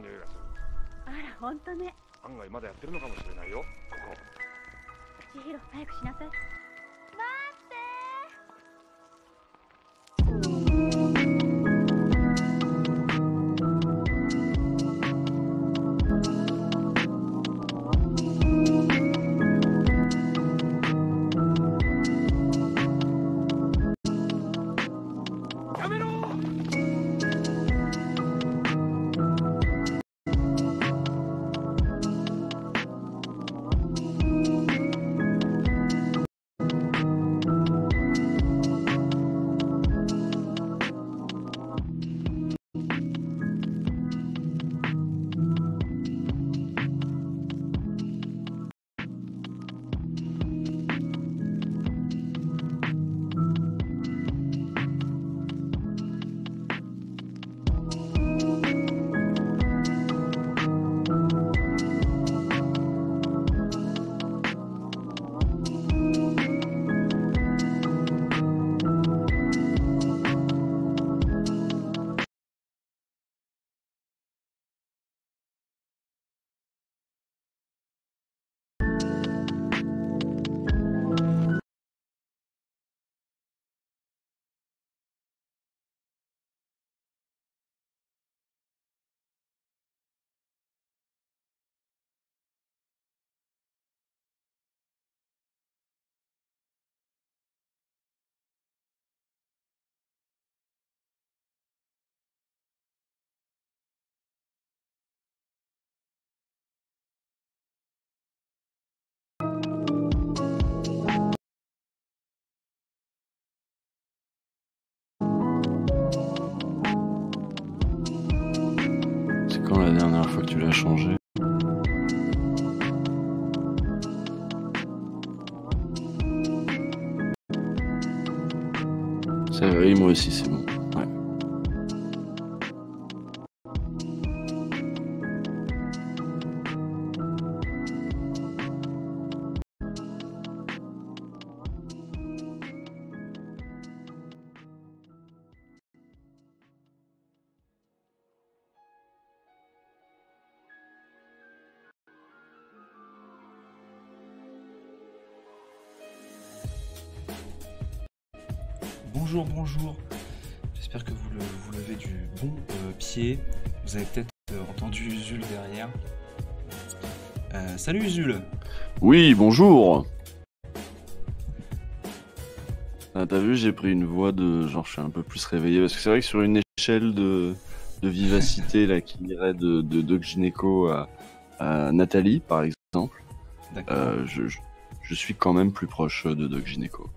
匂いがする。あら、ほんとね。案外まだやってるのかもしれないよ、ここ。千尋、早くしなさい。やめろ。C'est quand la dernière fois que tu l'as changé? Oui, moi aussi, c'est bon. Ouais. Bonjour, bonjour. J'espère que vous levez du bon pied. Vous avez peut-être entendu Usul derrière. Salut Usul. Oui, bonjour. Ah, t'as vu, j'ai pris une voix de genre je suis un peu plus réveillé parce que c'est vrai que sur une échelle de vivacité là qui irait de Doc Gynéco à Nathalie par exemple, je suis quand même plus proche de Doc Gynéco.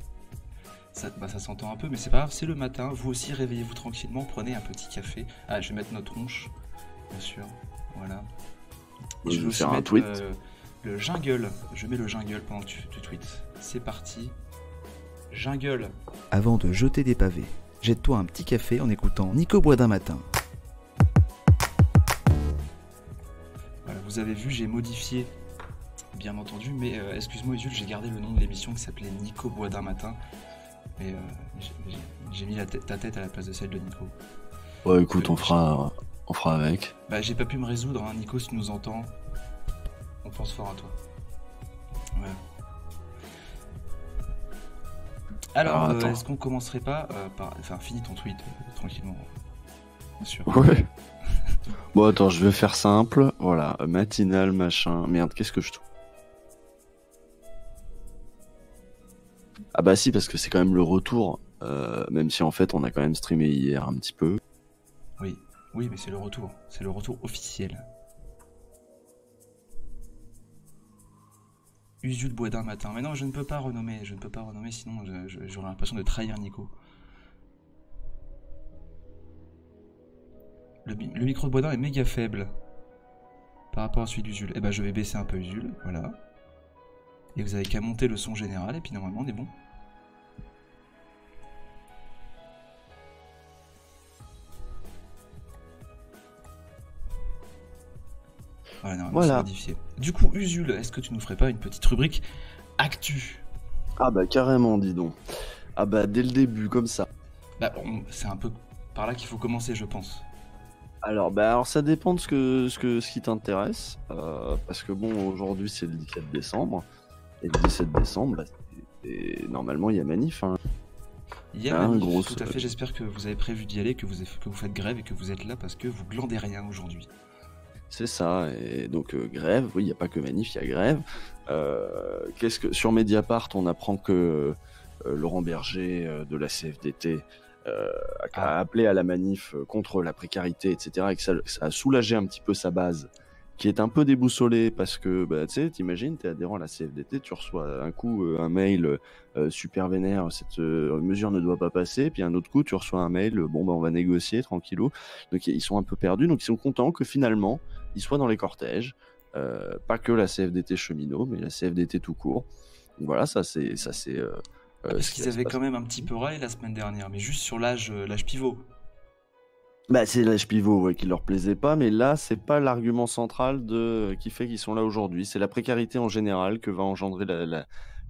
Ça s'entend un peu, mais c'est pas grave, c'est le matin. Vous aussi, réveillez-vous tranquillement, prenez un petit café. Ah, je vais mettre notre tronche, bien sûr. Voilà. Je vais aussi faire un mettre, tweet. Le jingle. Je mets le jingle pendant que tu tweets. C'est parti. Jingle. Avant de jeter des pavés, jette-toi un petit café en écoutant Nico Bois d'un matin. Voilà, vous avez vu, j'ai modifié, bien entendu, mais excuse-moi Usul, j'ai gardé le nom de l'émission qui s'appelait Nico Bois d'un matin. Mais j'ai mis ta tête à la place de celle de Nico. Ouais, écoute, on fera avec. Bah, j'ai pas pu me résoudre, hein. Nico, si tu nous entends, on pense fort à toi. Ouais. Alors, est-ce qu'on commencerait pas par... Enfin, finis ton tweet tranquillement, bien sûr. Ouais. Bon, attends, je vais faire simple. Voilà, matinal, machin. Merde, qu'est-ce que je trouve? Ah bah si, parce que c'est quand même le retour, même si en fait on a quand même streamé hier un petit peu. Oui, mais c'est le retour officiel. Usul Bois d'un matin. Mais non, je ne peux pas renommer, sinon j'aurais l'impression de trahir Nico. Le micro de Boisdin est méga faible par rapport à celui d'Usul. Eh ben je vais baisser un peu Usul, voilà. Et vous avez qu'à monter le son général et puis normalement on est bon. Voilà. C'est modifié. Du coup, Usul, est-ce que tu nous ferais pas une petite rubrique Actu? Ah bah carrément, dis donc. Ah bah dès le début, comme ça. Bah, c'est un peu par là qu'il faut commencer, je pense. Alors ça dépend de ce qui t'intéresse. Parce que bon, aujourd'hui c'est le 17 décembre. Et le 17 décembre, bah, normalement il y a manif. Hein. Il y a Ah, manif, grosse- tout à fait. J'espère que vous avez prévu d'y aller, que vous faites grève et que vous êtes là parce que vous glandez rien aujourd'hui. C'est ça. Et donc grève, oui, il n'y a pas que manif, il y a grève. Sur Mediapart, on apprend que Laurent Berger de la CFDT a appelé à la manif contre la précarité, etc. Et que ça a soulagé un petit peu sa base, qui est un peu déboussolée parce que, bah, tu sais, t'imagines, t'es adhérent à la CFDT, tu reçois un coup un mail super vénère, cette mesure ne doit pas passer, puis un autre coup, tu reçois un mail, bon, bah, on va négocier tranquillou. Donc ils sont un peu perdus, donc ils sont contents que finalement, ils soient dans les cortèges, pas que la CFDT cheminot, mais la CFDT tout court. Donc voilà, ça c'est Parce ce qui qu'ils va se avaient passer. quand même un petit peu râlé la semaine dernière, mais juste sur l'âge pivot. Bah, c'est l'âge pivot ouais, qui leur plaisait pas, mais là, c'est pas l'argument central qui fait qu'ils sont là aujourd'hui. C'est la précarité en général que va engendrer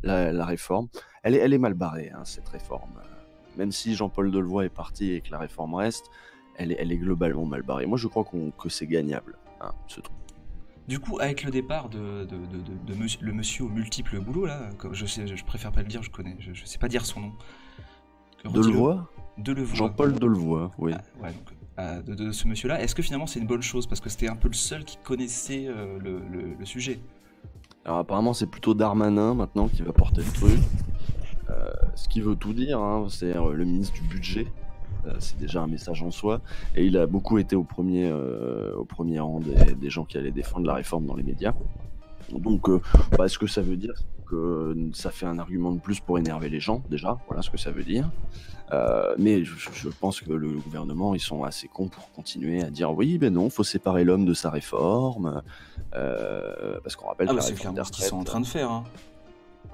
la réforme. Elle est mal barrée, hein, cette réforme. Même si Jean-Paul Delevoye est parti et que la réforme reste, elle est globalement mal barrée. Moi, je crois que c'est gagnable, hein, ce truc. Du coup, avec le départ le monsieur aux multiples boulots, là, je préfère pas le dire, je sais pas dire son nom. Delevoye Delevoye. Jean-Paul Delevoye, oui. Ah, ouais, donc, de ce monsieur-là, est-ce que finalement c'est une bonne chose? Parce que c'était un peu le seul qui connaissait le sujet. Alors apparemment, c'est plutôt Darmanin maintenant qui va porter le truc. Ce qui veut tout dire, hein, c'est le ministre du budget. C'est déjà un message en soi. Et il a beaucoup été au premier rang des gens qui allaient défendre la réforme dans les médias. Donc, ce que ça veut dire, c'est que ça fait un argument de plus pour énerver les gens, déjà. Voilà ce que ça veut dire. Mais je pense que le gouvernement, ils sont assez cons pour continuer à dire oui, ben non, faut séparer l'homme de sa réforme. Parce qu'on rappelle Ah que bah la c'est réforme clairement des ce qu'ils sont en retraites, train de faire. Hein.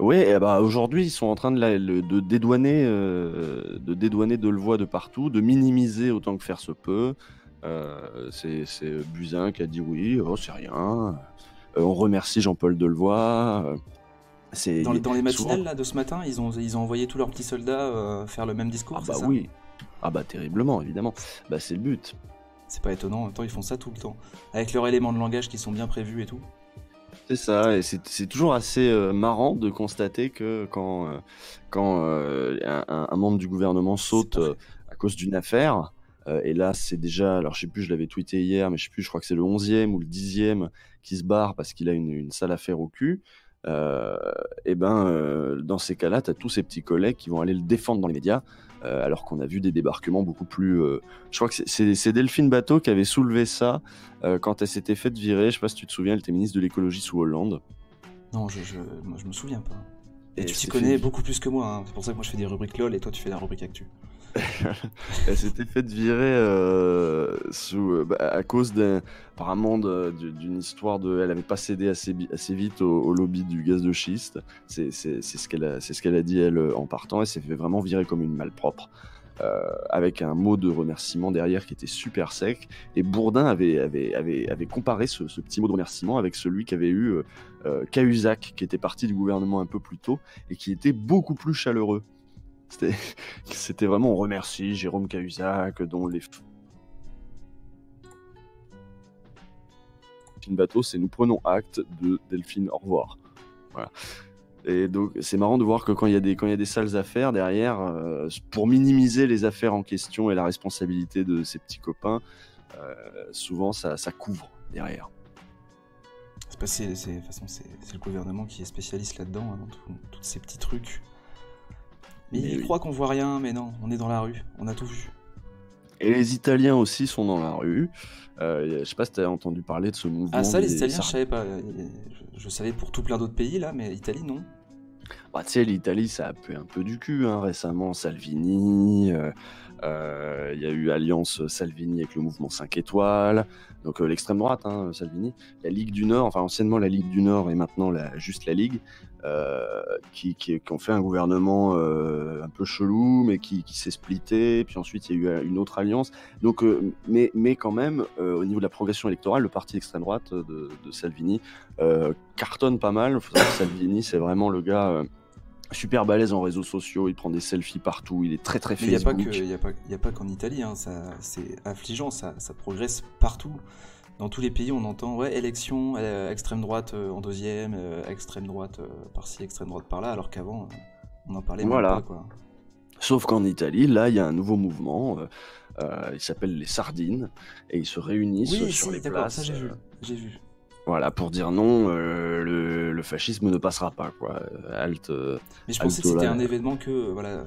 oui, et bah aujourd'hui, ils sont en train de dédouaner Delevoye de partout, de minimiser autant que faire se peut. C'est Buzyn qui a dit oui, oh, c'est rien. On remercie Jean-Paul Delevoye. Dans les Souvent- matinales là, de ce matin, ils ont envoyé tous leurs petits soldats faire le même discours, Ah c'est bah ça? oui. Ah bah terriblement, évidemment. Bah c'est le but. C'est pas étonnant, en même temps ils font ça tout le temps. Avec leurs éléments de langage qui sont bien prévus et tout. C'est ça, et c'est toujours assez marrant de constater que quand un membre du gouvernement saute C'est pas vrai. à cause d'une affaire, et là c'est déjà, alors je sais plus, je l'avais tweeté hier, mais je sais plus, je crois que c'est le 11e ou le 10e qui se barre parce qu'il a une sale affaire au cul, dans ces cas-là, tu as tous ces petits collègues qui vont aller le défendre dans les médias, alors qu'on a vu des débarquements beaucoup plus... Je crois que c'est Delphine Bateau qui avait soulevé ça quand elle s'était faite virer, je sais pas si tu te souviens, elle était ministre de l'écologie sous Hollande. Non, moi, je me souviens pas. Et tu t'y c'est connais fait- beaucoup plus que moi, hein. C'est pour ça que moi je fais des rubriques LOL et toi tu fais la rubrique Actu. Elle s'était faite virer à cause apparemment d'une histoire elle avait pas cédé assez vite au lobby du gaz de schiste. C'est ce qu'elle a dit elle en partant. Elle s'est fait vraiment virer comme une malpropre. Avec un mot de remerciement derrière qui était super sec. Et Bourdin avait comparé ce petit mot de remerciement avec celui qu'avait eu Cahuzac, qui était parti du gouvernement un peu plus tôt et qui était beaucoup plus chaleureux. C'était vraiment, on remercie Jérôme Cahuzac, dont les Delphine Bateau, c'est nous prenons acte de Delphine, au revoir. Voilà. Et donc c'est marrant de voir que quand il y a des sales affaires derrière, pour minimiser les affaires en question et la responsabilité de ses petits copains, souvent ça couvre derrière. De toute façon, c'est le gouvernement qui est spécialiste là-dedans, hein, dans tous ces petits trucs. Mais Mais ils oui. croient qu'on voit rien, mais non, on est dans la rue, on a tout vu. Et les Italiens aussi sont dans la rue. Je sais pas si tu as entendu parler de ce mouvement. Ah ça, les des Italiens, je Sar- savais pas. Je savais pour tout plein d'autres pays, là, mais Italie, non. Bah, tu sais, l'Italie, ça a pué un peu du cul, hein, récemment. Salvini, il y a eu Alliance Salvini avec le mouvement 5 étoiles, donc l'extrême droite, hein, Salvini. La Ligue du Nord, enfin anciennement la Ligue du Nord et maintenant juste la Ligue, qui ont fait un gouvernement un peu chelou, mais qui s'est splitté. Puis ensuite, il y a eu une autre alliance. Donc, mais quand même, au niveau de la progression électorale, le parti d'extrême droite de Salvini cartonne pas mal. Faut savoir que Salvini, c'est vraiment le gars super balèze en réseaux sociaux, il prend des selfies partout, il est très très Mais il n'y a pas Facebook. y a pas qu'en Italie, hein, c'est affligeant, ça progresse partout. Dans tous les pays, on entend ouais, élection, extrême droite en deuxième, extrême droite par-ci, extrême droite par-là, alors qu'avant, on en parlait même Voilà. pas, quoi. Sauf qu'en Italie, là, il y a un nouveau mouvement, il s'appelle les Sardines, et ils se réunissent Oui, sur si, les d'accord, places. ça j'ai vu. Voilà, pour dire non, le fascisme ne passera pas, quoi. Halte. Mais je pensais que Alto, c'était là. un événement que, voilà,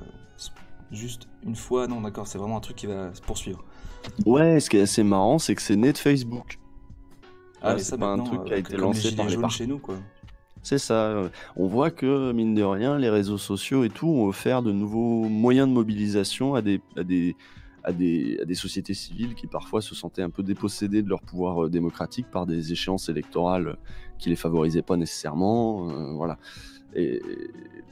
juste une fois, non, d'accord, c'est vraiment un truc qui va se poursuivre. Ouais, ce qui est assez marrant, c'est que c'est né de Facebook. Ah, Là, mais c'est ça pas un maintenant, truc qui a été comme les lancé gilets par les jaunes partis. chez nous, quoi. C'est ça. On voit que, mine de rien, les réseaux sociaux et tout ont offert de nouveaux moyens de mobilisation à des sociétés civiles qui parfois se sentaient un peu dépossédées de leur pouvoir démocratique par des échéances électorales qui les favorisaient pas nécessairement. Voilà. Et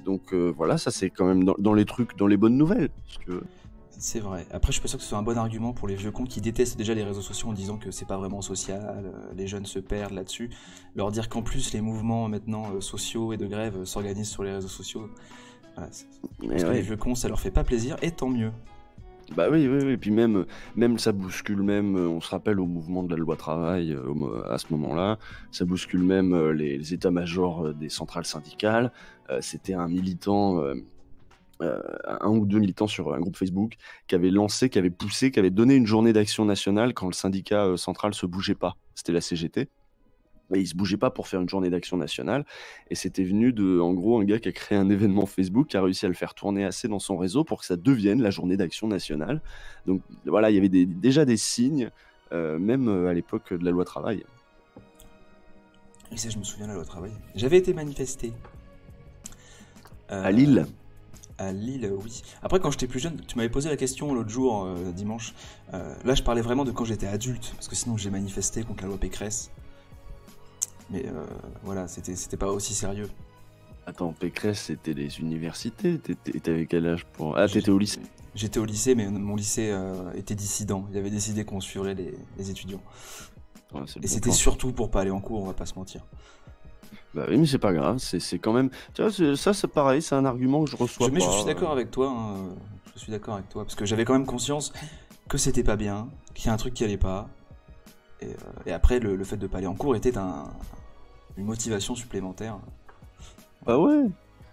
donc voilà, ça c'est quand même dans les trucs, dans les bonnes nouvelles. Parce que C'est vrai. Après, je suis pas sûr que ce soit un bon argument pour les vieux cons qui détestent déjà les réseaux sociaux en disant que c'est pas vraiment social, les jeunes se perdent là-dessus. Leur dire qu'en plus les mouvements maintenant sociaux et de grève s'organisent sur les réseaux sociaux. Voilà, mais parce que ouais. les vieux cons, ça leur fait pas plaisir, et tant mieux. Bah oui, oui, oui. Puis même ça bouscule même, on se rappelle au mouvement de la loi travail à ce moment-là, ça bouscule même les états-majors des centrales syndicales. C'était un militant, un ou deux militants sur un groupe Facebook qui avait lancé, qui avait poussé, qui avait donné une journée d'action nationale quand le syndicat central se bougeait pas. C'était la CGT. Et il se bougeait pas pour faire une journée d'action nationale. Et c'était venu de, en gros, un gars qui a créé un événement Facebook, qui a réussi à le faire tourner assez dans son réseau pour que ça devienne la journée d'action nationale. Donc voilà, il y avait déjà des signes, même à l'époque de la loi travail. Et ça, je me souviens de la loi travail. J'avais été manifesté. À Lille. À Lille, oui. Après, quand j'étais plus jeune, tu m'avais posé la question l'autre jour, dimanche. Là, je parlais vraiment de quand j'étais adulte, parce que sinon, j'ai manifesté contre la loi Pécresse. Mais voilà, c'était pas aussi sérieux. Attends, Pécresse, c'était les universités. T'avais quel âge pour... Ah, t'étais au lycée. J'étais au lycée, mais mon lycée était dissident. Il avait décidé qu'on suivrait les étudiants. Ouais, c'est le Et bon c'était plan. surtout pour pas aller en cours, on va pas se mentir. Bah oui, mais c'est pas grave, c'est quand même... Tu vois, ça c'est pareil, c'est un argument que je reçois Mais pas. je suis d'accord avec toi, hein, je suis d'accord avec toi, parce que j'avais quand même conscience que c'était pas bien, qu'il y a un truc qui allait pas. Et après, le fait de pas aller en cours était une motivation supplémentaire. Bah ouais.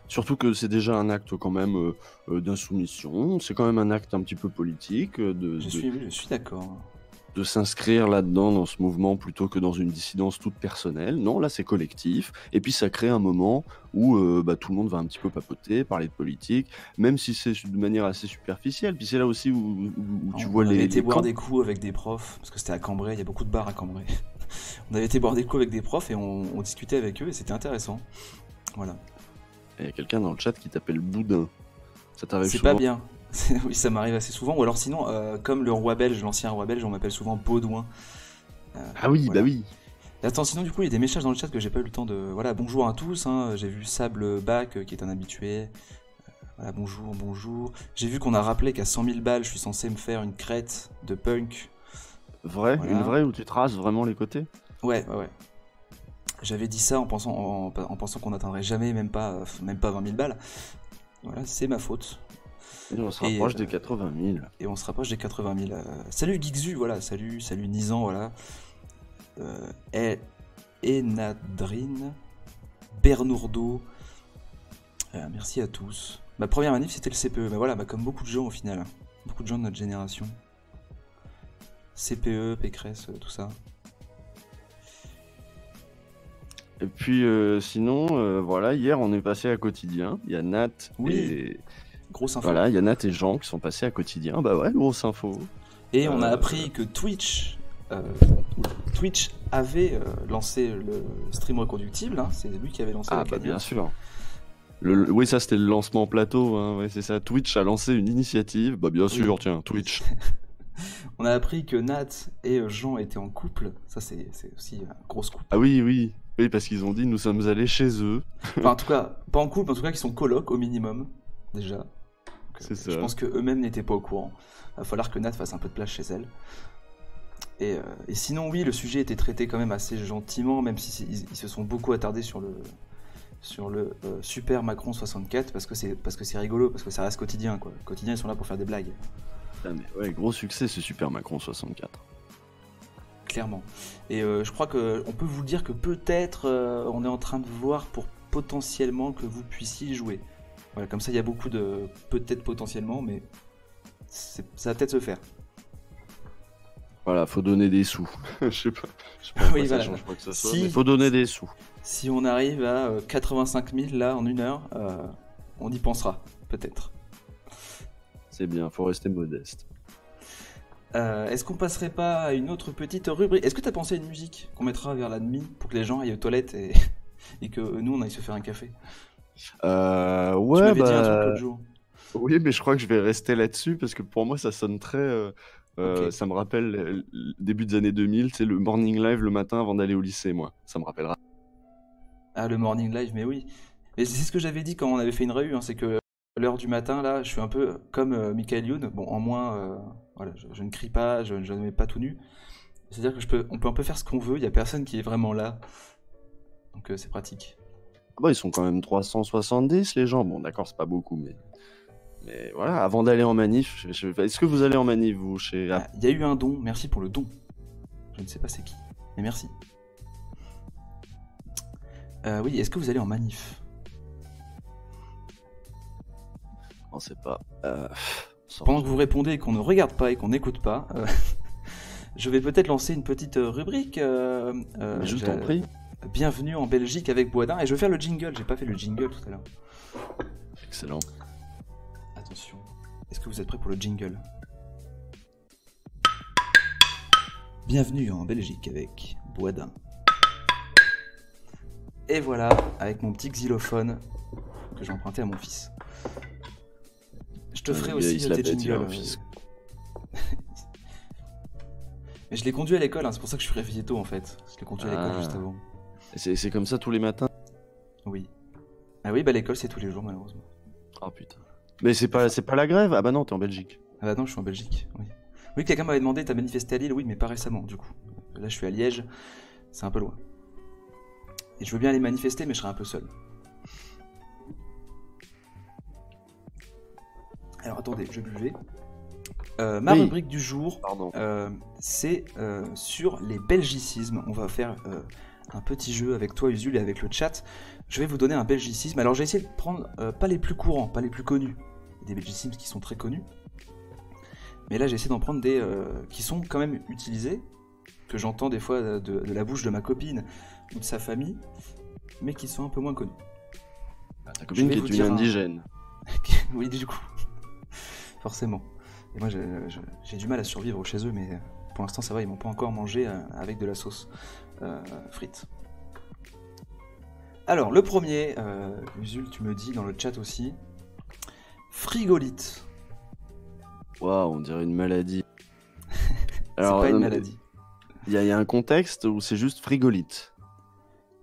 Surtout que c'est déjà un acte quand même d'insoumission, c'est quand même un acte un petit peu politique Je suis d'accord. de s'inscrire là-dedans dans ce mouvement plutôt que dans une dissidence toute personnelle. Non, là c'est collectif, et puis ça crée un moment où tout le monde va un petit peu papoter, parler de politique, même si c'est de manière assez superficielle. Puis c'est là aussi où tu vois On avait les été boire camps. des coups avec des profs, parce que c'était à Cambrai, il y a beaucoup de bars à Cambrai. On avait été boire des coups avec des profs et on discutait avec eux et c'était intéressant. Voilà. Il y a quelqu'un dans le chat qui t'appelle Boudin. Ça t'arrive C'est souvent? pas bien. Oui, ça m'arrive assez souvent. Ou alors sinon, comme le roi belge, l'ancien roi belge, on m'appelle souvent Baudouin. Ah oui, Voilà. bah oui. Attends, sinon du coup, il y a des messages dans le chat que j'ai pas eu le temps de... Voilà, bonjour à tous, hein. J'ai vu Sable Bac qui est un habitué. Voilà, bonjour, bonjour. J'ai vu qu'on a rappelé qu'à 100 000 balles, je suis censé me faire une crête de punk. Vrai, Voilà. une vraie où tu traces vraiment les côtés? Ouais. J'avais dit ça en pensant qu'on n'atteindrait jamais, même pas 20 000 balles. Voilà, c'est ma faute. Et on se Et, rapproche des 80 000. Et on se rapproche des 80 000. Salut Geekzu, voilà, salut Nizan, voilà. Enadrine, Bernourdo, merci à tous. Ma première manif c'était le CPE, mais voilà, comme beaucoup de gens au final, beaucoup de gens de notre génération. CPE, Pécresse, tout ça. Et puis sinon, voilà, hier on est passé à Quotidien. Il y a Nat Oui. et... Grosse info. Voilà, il y a Nat et Jean qui sont passés à Quotidien. Bah ouais, grosse info. Et on a appris que Twitch avait lancé le stream reconductible, hein, c'est lui qui avait lancé Ah la bah cagnotte. bien sûr. Oui, ça c'était le lancement plateau, hein. Ouais, c'est ça. Twitch a lancé une initiative. Bah bien sûr, tiens, Twitch. On a appris que Nat et Jean étaient en couple, ça c'est aussi une grosse coupe. Ah oui, oui. Oui, parce qu'ils ont dit nous sommes allés chez eux. Enfin, en tout cas, pas en couple, en tout cas qu'ils sont colocs au minimum, déjà. Donc, C'est ça. Je pense qu'eux-mêmes n'étaient pas au courant. Il va falloir que Nat fasse un peu de place chez elle. Et sinon, oui, le sujet était traité quand même assez gentiment, même si ils se sont beaucoup attardés sur sur le Super Macron 64 parce que c'est rigolo, parce que ça reste quotidien, quoi. Quotidien, ils sont là pour faire des blagues. Ah, mais ouais, gros succès ce Super Macron 64. Clairement. Et je crois qu'on peut vous dire que peut-être on est en train de voir pour potentiellement que vous puissiez y jouer. Voilà, comme ça il y a beaucoup de peut-être potentiellement, mais ça va peut-être se faire. Voilà, faut donner des sous. Je sais pas Oui, pourquoi ça voilà. change quoi que ce soit, Si- mais faut donner des sous. Si on arrive à 85 000 là en 1 heure, on y pensera, peut-être. C'est bien, faut rester modeste. Est-ce qu'on passerait pas à une autre petite rubrique? Est-ce que t'as pensé à une musique qu'on mettra vers la demi pour que les gens aillent aux toilettes et, et que nous on aille se faire un café? Tu Ouais, m'avais dit un truc bah... l'autre jour. Oui, mais je crois que je vais rester là-dessus parce que pour moi, ça sonne très. Ok. Ça me rappelle le début des années 2000, c'est le morning live le matin avant d'aller au lycée, moi. Ça me rappellera. Ah, le morning live, mais oui. Mais c'est ce que j'avais dit quand on avait fait une réu, hein, c'est que l'heure du matin, là, je suis un peu comme Michael Youn. Bon, en moins, voilà, je ne crie pas, je ne mets pas tout nu. C'est-à-dire que on peut un peu faire ce qu'on veut, il n'y a personne qui est vraiment là. Donc c'est pratique. Ah bah, ils sont quand même 370, les gens. Bon, d'accord, c'est pas beaucoup, mais voilà, avant d'aller en manif, est-ce que vous allez en manif, vous, chez... Ah, il y a eu un don, merci pour le don. Je ne sais pas c'est qui, mais merci. Oui, est-ce que vous allez en manif? On sait pas. Pendant que vous répondez et qu'on ne regarde pas et qu'on n'écoute pas, je vais peut-être lancer une petite rubrique. Mais je t'en prie. Bienvenue en Belgique avec Boisdin. Et je vais faire le jingle, j'ai pas fait le jingle tout à l'heure. Excellent. Attention, est-ce que vous êtes prêts pour le jingle? Bienvenue en Belgique avec Boisdin. Et voilà, avec mon petit xylophone que j'ai emprunté à mon fils. Je te ferai Le gars, aussi il se la tes pète, il a jingles. un fils. Mais je l'ai conduit à l'école, hein, c'est pour ça que je suis réveillé tôt en fait. Je l'ai conduit à l'école Ah. juste avant. C'est comme ça tous les matins? Oui. Ah oui, bah l'école c'est tous les jours malheureusement. Oh putain. Mais c'est pas la grève? Ah bah non, t'es en Belgique. Ah bah non, je suis en Belgique, oui. Oui, quelqu'un m'avait demandé, t'as manifesté à Lille? Oui, mais pas récemment du coup. Là je suis à Liège, c'est un peu loin. Et je veux bien aller manifester, mais je serai un peu seul. Alors attendez, je buvais. Ma Oui. rubrique du jour, Pardon. c'est sur les belgicismes. On va faire un petit jeu avec toi, Usul, et avec le chat. Je vais vous donner un belgicisme. Alors j'ai essayé de prendre pas les plus courants, pas les plus connus. Des belgicismes qui sont très connus. Mais là j'ai essayé d'en prendre des qui sont quand même utilisés, que j'entends des fois de la bouche de ma copine ou de sa famille, mais qui sont un peu moins connus. Ta copine vais qui vous est une dire un- indigène. Oui, du coup. Forcément. Et moi, j'ai du mal à survivre chez eux, mais pour l'instant, ça va, ils m'ont pas encore mangé avec de la sauce frite. Alors, le premier, Usul, tu me dis dans le chat aussi, frigolite. Waouh, on dirait une maladie. C'est pas une non, maladie. Il y a un contexte où c'est juste frigolite.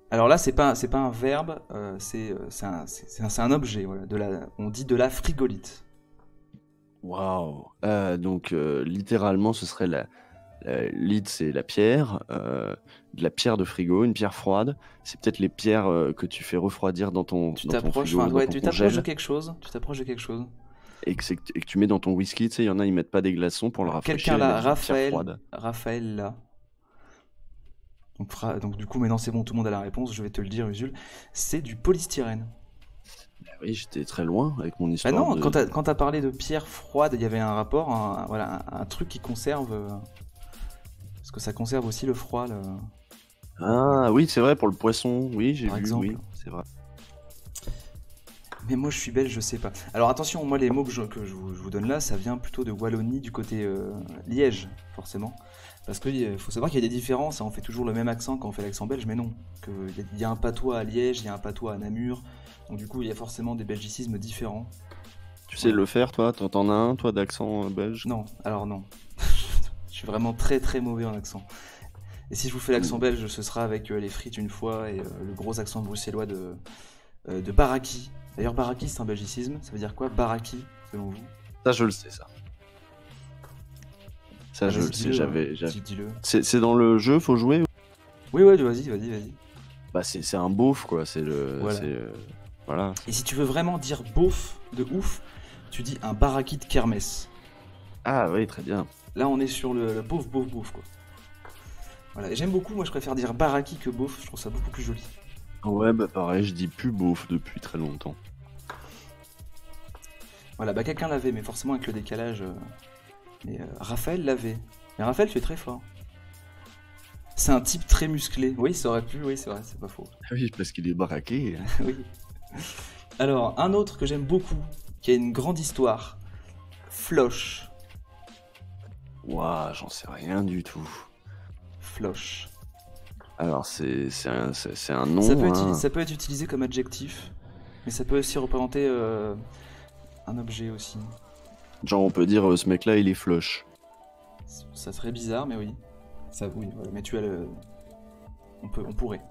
Alors là, c'est pas un verbe, c'est un objet. Voilà, on dit de la frigolite. Waouh. Donc littéralement, ce serait lite, c'est la pierre, de la pierre de frigo, une pierre froide. C'est peut-être les pierres que tu fais refroidir dans ton Tu dans ton t'approches, frigo, enfin, dans ouais, ton tu t'approches congèle, de quelque chose. Tu t'approches de quelque chose. et que tu mets dans ton whisky. Tu sais, il y en a, ils mettent pas des glaçons pour le rafraîchir. Quelqu'un ils là, mettent juste une pierre froide. Raphaël là. Donc du coup maintenant c'est bon, tout le monde a la réponse, je vais te le dire Usul, c'est du polystyrène. Oui, j'étais très loin avec mon Bah histoire. non, de... quand t'as parlé de pierre froide, il y avait un rapport, voilà, un truc qui conserve, parce que ça conserve aussi le froid, Ah oui, c'est vrai, pour le poisson, oui, j'ai Par vu, exemple. oui, c'est vrai. Mais moi je suis belge, je sais pas. Alors attention, moi les mots que je vous donne là, ça vient plutôt de Wallonie, du côté Liège, forcément. Parce qu'il faut savoir qu'il y a des différences, hein, on fait toujours le même accent quand on fait l'accent belge, mais non. Il y a un patois à Liège, il y a un patois à Namur, donc du coup il y a forcément des belgicismes différents. Tu sais le faire, toi? T'en as un, toi, d'accent belge? Non, alors non. Je suis vraiment très très mauvais en accent. Et si je vous fais l'accent belge, ce sera avec les frites une fois et le gros accent bruxellois de Baraki. D'ailleurs, Baraki c'est un belgicisme, ça veut dire quoi Baraki, selon vous? Ça, je le sais, ça. Ça, je Vas-y, le sais, dis-le, j'avais... dis-le. C'est dans le jeu, faut jouer? Oui, ouais, vas-y. Bah, c'est un beauf, quoi. C'est le. Voilà. Voilà. Et si tu veux vraiment dire beauf de ouf, tu dis un baraki de kermesse. Ah, oui, très bien. Là, on est sur le beauf, beauf, beauf, quoi. Voilà, et j'aime beaucoup, moi je préfère dire baraki que beauf, je trouve ça beaucoup plus joli. Ouais, bah, pareil, je dis plus beauf depuis très longtemps. Voilà, bah quelqu'un l'avait, mais forcément avec le décalage. Mais Raphaël l'avait. Mais Raphaël, tu es très fort. C'est un type très musclé. Oui, ça aurait pu, oui, c'est vrai, c'est pas faux. Ah oui, parce qu'il est baraqué. Oui. Alors, un autre que j'aime beaucoup, qui a une grande histoire. Floche. Ouah, j'en sais rien du tout. Floche. Alors, c'est un nom. Hein. Ça peut être utilisé comme adjectif, mais ça peut aussi représenter un objet aussi. Genre, on peut dire ce mec-là, il est flush. Ça serait bizarre, mais oui. Ça, oui, voilà. Mais tu as le. On pourrait,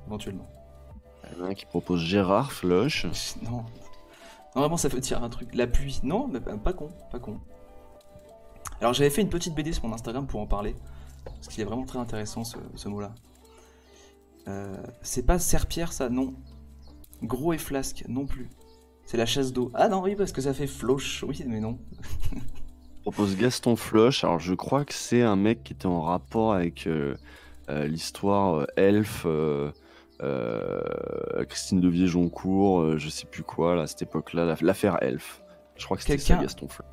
éventuellement. Il y en a un qui propose Gérard Flush. Non. Non, vraiment, ça veut dire un truc. La pluie. Non, mais pas con, pas con. Alors, j'avais fait une petite BD sur mon Instagram pour en parler. Parce qu'il est vraiment très intéressant, ce mot-là. C'est pas serpillère, ça, non. Gros et flasque, non plus. C'est la chasse d'eau. Ah non, oui, parce que ça fait floche. Oui, mais non. Propose Gaston Flush. Alors, je crois que c'est un mec qui était en rapport avec l'histoire Elf, Christine de Vier-Joncourt, je sais plus quoi, là, à cette époque-là, l'affaire Elf. Je crois que c'était ça, Gaston Flush.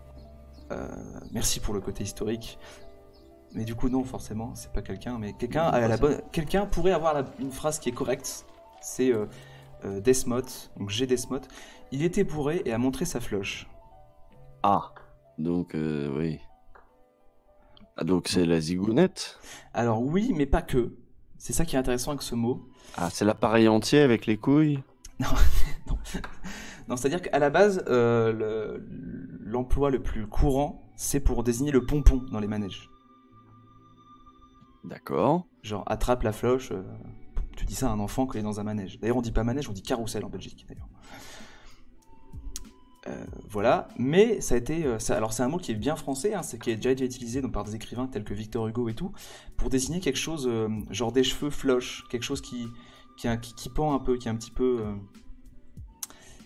Merci pour le côté historique. Mais du coup, non, forcément, c'est pas quelqu'un. Mais quelqu'un pourrait avoir une phrase qui est correcte. C'est Desmoth, donc G. Desmoth. Il était bourré et a montré sa floche. Ah, donc oui. Ah, donc c'est la zigounette. Alors oui, mais pas que. C'est ça qui est intéressant avec ce mot. Ah, c'est l'appareil entier avec les couilles. Non, non. Non, c'est-à-dire qu'à la base, l'emploi le plus courant, c'est pour désigner le pompon dans les manèges. D'accord. Genre, attrape la floche, tu dis ça à un enfant quand il est dans un manège. D'ailleurs, on dit pas manège, on dit carrousel en Belgique, d'ailleurs. Voilà, mais ça a été... alors, c'est un mot qui est bien français, hein, qui est déjà utilisé donc, par des écrivains tels que Victor Hugo et tout, pour désigner quelque chose, genre des cheveux floches, quelque chose qui pend un peu, qui est un petit peu...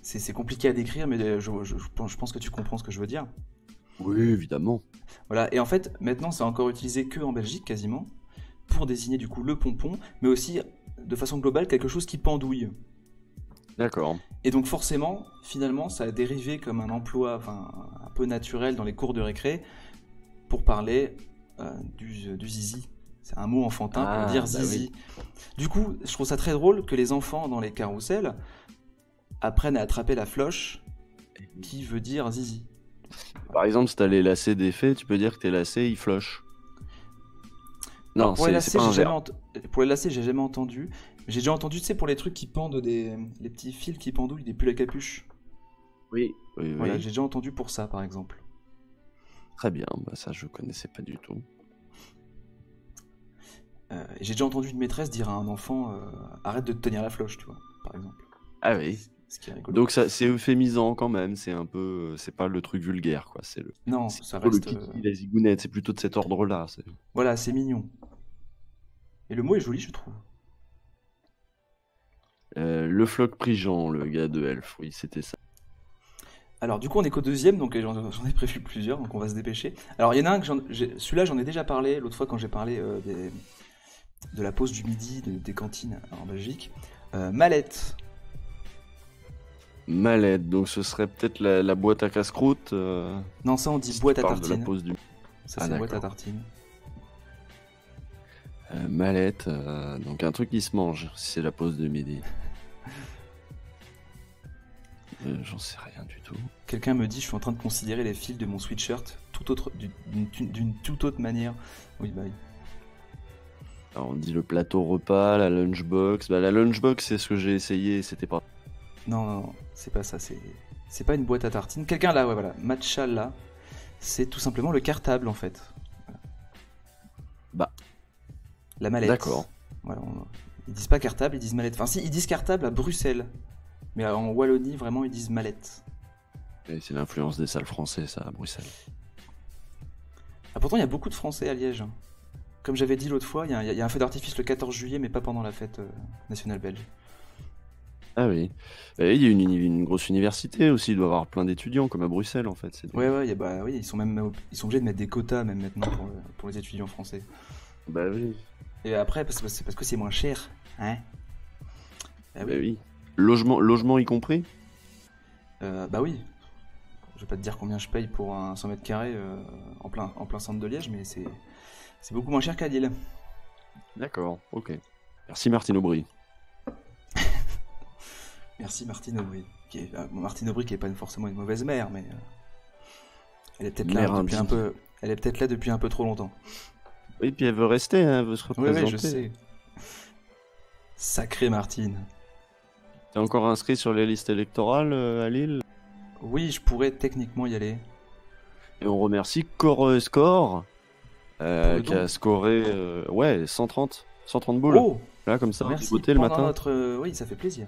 C'est compliqué à décrire, mais je pense que tu comprends ce que je veux dire. Oui, évidemment. Voilà, et en fait, maintenant, c'est encore utilisé que en Belgique, quasiment, pour désigner du coup le pompon, mais aussi, de façon globale, quelque chose qui pendouille. D'accord. Et donc forcément, finalement, ça a dérivé comme un emploi un peu naturel dans les cours de récré pour parler du zizi. C'est un mot enfantin pour dire zizi. Oui. Du coup, je trouve ça très drôle que les enfants dans les carousels apprennent à attraper la floche qui veut dire zizi. Par exemple, si t'as les lacets défaits, tu peux dire que tes lacets, ils flochent. Non, pour les lacets, pas un verbe. Pour les lacets, j'ai jamais entendu. J'ai déjà entendu, tu sais, pour les trucs qui pendent, les petits fils qui pendouillent, des pulls à capuche. Oui, oui, Voilà, oui. j'ai déjà entendu pour ça, par exemple. Très bien, bah ça je connaissais pas du tout. J'ai déjà entendu une maîtresse dire à un enfant arrête de te tenir la floche, tu vois, par exemple. Ah oui. Ce qui est rigolo. Donc ça, c'est euphémisant quand même, c'est un peu... c'est pas le truc vulgaire, quoi. C'est le... Non, c'est ça plutôt reste. le kiki, la zigounette, c'est plutôt de cet ordre-là. Voilà, c'est mignon. Et le mot est joli, je trouve. Le floc Prigent, le gars de Elf, oui, c'était ça. Alors, du coup, on est qu'au deuxième, donc j'en ai prévu plusieurs, donc on va se dépêcher. Alors, il y en a un que celui-là, j'en ai déjà parlé l'autre fois quand j'ai parlé de la pause du midi, des cantines en Belgique. Mallette. Mallette, donc ce serait peut-être la boîte à casse-croûte. Non, ça on dit si boîte tu à parles de la tartine. pause du... Ça, Ah, c'est boîte à d'accord. tartine. Mallette, donc un truc qui se mange, si c'est la pause de midi. J'en sais rien du tout. Quelqu'un me dit, je suis en train de considérer les fils de mon sweatshirt d'une toute autre manière. Oui, bah oui. Alors, on dit le plateau repas, la lunchbox. Bah, la lunchbox, c'est ce que j'ai essayé, c'était pas... Non, c'est pas ça, c'est pas une boîte à tartine. Quelqu'un là, ouais, voilà, matcha là, c'est tout simplement le cartable en fait. Voilà. Bah. La mallette. D'accord. Voilà, ils disent pas cartable, ils disent mallette. Enfin, si, ils disent cartable à Bruxelles. Mais en Wallonie, vraiment, ils disent mallette. Et c'est l'influence des salles françaises, ça, à Bruxelles. Ah, pourtant, il y a beaucoup de Français à Liège. Hein. comme j'avais dit l'autre fois, il y a un feu d'artifice le 14 juillet, mais pas pendant la fête nationale belge. Ah oui. Et il y a une grosse université aussi, il doit y avoir plein d'étudiants, comme à Bruxelles en fait. Ouais, bah oui, ils sont obligés de mettre des quotas même maintenant pour les étudiants français. Bah oui. Et après, parce que c'est moins cher, hein. Ah Bah oui. Logement y compris? Bah oui. Je vais pas te dire combien je paye pour un 100 mètres carrés en plein centre de Liège, mais c'est beaucoup moins cher qu'à Lille. D'accord, ok. Merci Martine Aubry. Merci Martine Aubry. Martine Aubry qui est pas forcément une mauvaise mère, mais elle est peut-être là Mère depuis indigne. elle est peut-être là depuis un peu trop longtemps. Oui, puis elle veut rester, hein, elle veut se Oui, représenter. je sais. Sacrée Martine. T'es encore inscrit sur les listes électorales à Lille? Oui, je pourrais techniquement y aller. Et on remercie Core Score le qui a don. scoré 130 boules. Oh, Là, comme ça, merci. beauté le Pendant matin. notre... Oui, ça fait plaisir.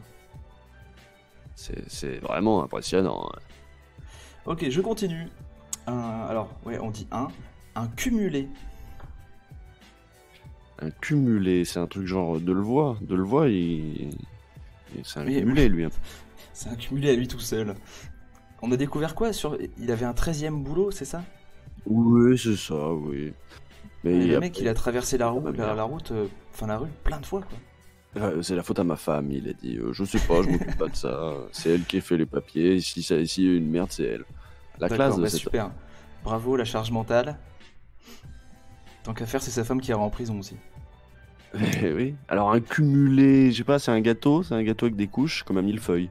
C'est vraiment impressionnant. Ok, je continue. Alors, ouais, on dit un cumulé. Un cumulé, c'est un truc genre Delevoye. Delevoye, c'est un Oui, cumulé, lui. C'est un cumulé à lui tout seul. On a découvert quoi Il avait un 13e boulot, c'est ça? Oui, c'est ça, oui. Mais Le après- mec, il a traversé la route, merde. la rue, plein de fois, quoi. C'est la faute à ma femme, il a dit. Je sais pas, je m'occupe pas de ça. C'est elle qui a fait les papiers. S'il y a une merde, c'est elle. La D'accord, classe de bah cette... super. Bravo, la charge mentale. Tant qu'à faire, c'est sa femme qui ira en prison aussi. Eh oui. Alors un cumulé, je sais pas, c'est un gâteau avec des couches, comme un millefeuille.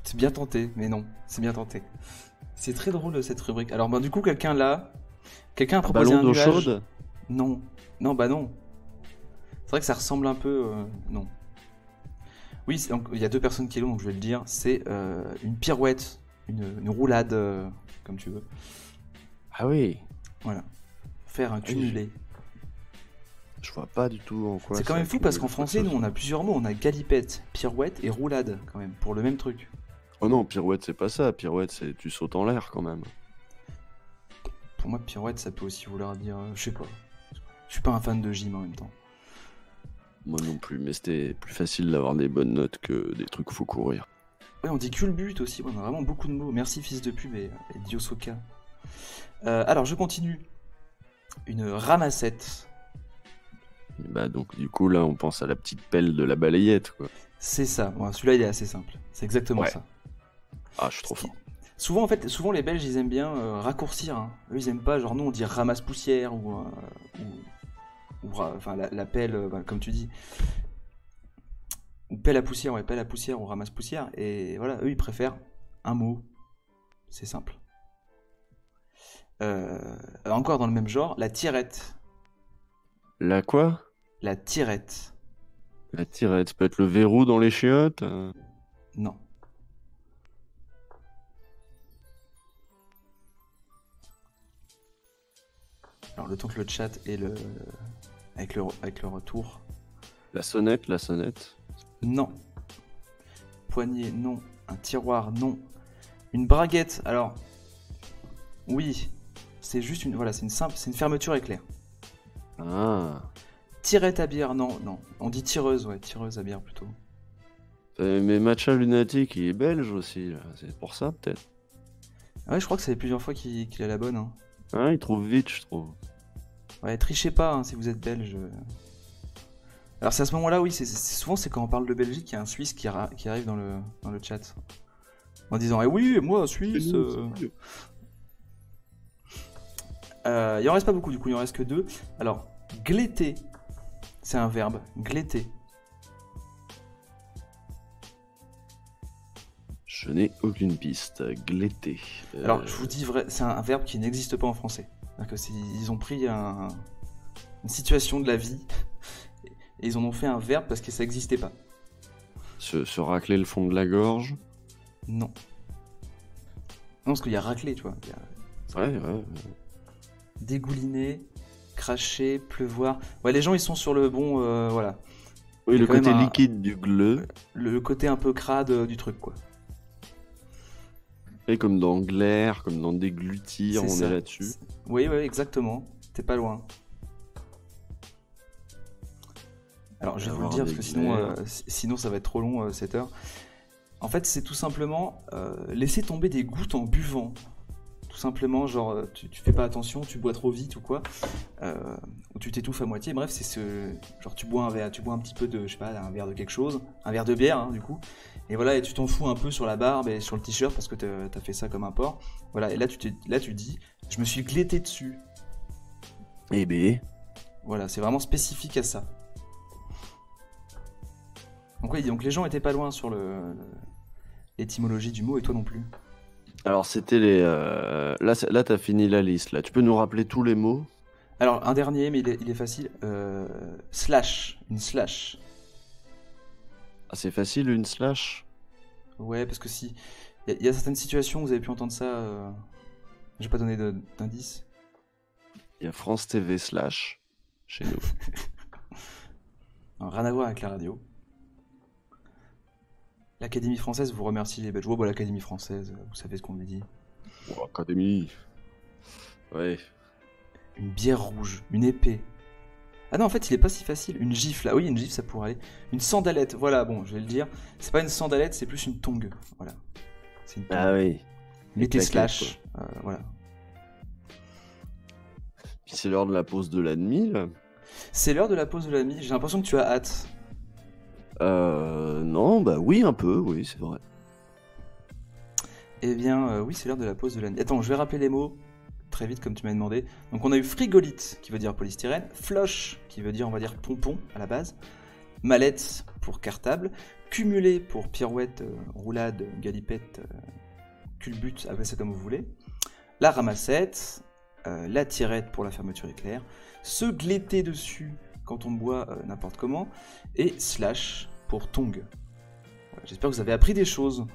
C'est bien tenté, mais non, c'est bien tenté. C'est très drôle cette rubrique. Alors, bah, du coup, quelqu'un a proposé Ballon un d'eau nuage. chaude. Non, bah non. C'est vrai que ça ressemble un peu. Non. Oui, donc, il y a deux personnes qui l'ont, donc je vais le dire. C'est une pirouette, une roulade, comme tu veux. Ah oui. Voilà. Faire un cumulé. Je vois pas du tout en quoi. C'est quand ça même fou parce qu'en cumule. français, nous, on a plusieurs mots. On a galipette, pirouette et roulade, quand même, pour le même truc. Oh non, pirouette, c'est pas ça. Pirouette, c'est tu sautes en l'air quand même. Pour moi, pirouette, ça peut aussi vouloir dire. Je sais pas. Je suis pas un fan de gym en même temps. Moi non plus, mais c'était plus facile d'avoir des bonnes notes que des trucs où faut courir. Ouais, on dit culbute aussi. Ouais, on a vraiment beaucoup de mots. Merci, fils de pub et Diosoka. Alors, je continue. Une ramassette. Bah donc du coup là, on pense à la petite pelle de la balayette quoi. C'est ça. Bon, celui-là, il est assez simple. C'est exactement Ouais. ça. Ah, je suis trop fort. Souvent, les Belges, ils aiment bien raccourcir. Hein. Eux, ils aiment pas. Genre, nous, on dit ramasse-poussière enfin, la pelle, comme tu dis. Ou pelle à poussière, ouais, pelle à poussière ou ramasse-poussière. Et voilà, eux, ils préfèrent un mot. C'est simple. Encore dans le même genre, la tirette. La quoi? La tirette. La tirette, ça peut être le verrou dans les chiottes. Non. Alors, le temps que le chat et avec le retour. La sonnette. Non. Poignée, non. Un tiroir, non. Une braguette, alors. Oui. C'est juste une. Voilà, c'est une fermeture éclair. Ah. Tirette à bière, non. On dit tireuse, ouais, tireuse à bière plutôt. Mais Matcha Lunatic, il est belge aussi, là. C'est pour ça peut-être. Ouais, je crois que ça fait plusieurs fois qu'il a la bonne. Hein. Hein, il trouve vite, je trouve. Ouais, trichez pas hein, si vous êtes belge. Alors c'est à ce moment-là, oui, souvent c'est quand on parle de Belgique, il y a un Suisse qui arrive dans le chat. En disant, eh oui, moi, Suisse. Il en reste pas beaucoup, du coup, il en reste que deux. Alors, gléter, c'est un verbe, gléter. Je n'ai aucune piste. Gléter. Alors, je vous dis vrai, c'est un verbe qui n'existe pas en français. Ils ont pris une situation de la vie et ils en ont fait un verbe parce que ça n'existait pas. Se racler le fond de la gorge. Non. Non, parce qu'il y a racler, tu vois. Ouais. Dégouliner, cracher, pleuvoir. Ouais, les gens, ils sont sur le bon... voilà. Oui, Il y a le quand même côté un- liquide du gleu. Le côté un peu crade du truc, quoi. Et comme dans glaire, comme dans déglutir, C'est on ça. est là-dessus. Oui, exactement. T'es pas loin. Alors je vais vous le Avoir dire des parce que sinon, guillemets. sinon ça va être trop long cette heure. En fait, c'est tout simplement laisser tomber des gouttes en buvant. Tout simplement, genre tu fais pas attention, tu bois trop vite ou quoi, ou tu t'étouffes à moitié. Bref, c'est ce genre tu bois un verre, tu bois un petit peu de, je sais pas, un verre de quelque chose, un verre de bière hein, du coup. Et voilà, et tu t'en fous un peu sur la barbe et sur le t-shirt parce que t'as fait ça comme un porc. Voilà, et là tu dis, je me suis glété dessus. Eh ben, Voilà, c'est vraiment spécifique à ça. Donc oui, donc les gens étaient pas loin sur l'étymologie du mot et toi non plus. alors c'était les. Là, t'as fini la liste. Là, tu peux nous rappeler tous les mots? Alors un dernier, mais il est facile. Slash, une slash. Ah, c'est facile, une slash. Ouais, parce que si. Il y a certaines situations où vous avez pu entendre ça. J'ai pas donné d'indice. Il y a France TV slash chez nous. Non, rien à voir avec la radio. L'Académie française vous remercie les Belges. Ouais, bah, l'Académie française, vous savez ce qu'on lui dit. Oh, Académie. Ouais. Une bière rouge, une épée. Ah non, en fait, il est pas si facile. Une gifle, ah oui, une gifle, ça pourrait aller. Une sandalette, voilà, bon, je vais le dire. C'est pas une sandalette, c'est plus une tongue. Voilà. C'est une tongue. Ah oui. L'été claquettes, slash. Voilà. Puis c'est l'heure de la pause de la demi, là. C'est l'heure de la pause de la nuit. J'ai l'impression que tu as hâte. Non, bah oui, un peu, oui, c'est vrai. Eh bien, oui, c'est l'heure de la pause de la nuit. Attends, je vais rappeler les mots très vite comme tu m'as demandé. Donc on a eu frigolite qui veut dire polystyrène, floche qui veut dire on va dire pompon à la base, mallette pour cartable, cumulé pour pirouette, roulade, galipette, culbute, appelez ça comme vous voulez, la ramassette, la tirette pour la fermeture éclair, se gléter dessus quand on boit n'importe comment, et slash pour tongue. Voilà, j'espère que vous avez appris des choses.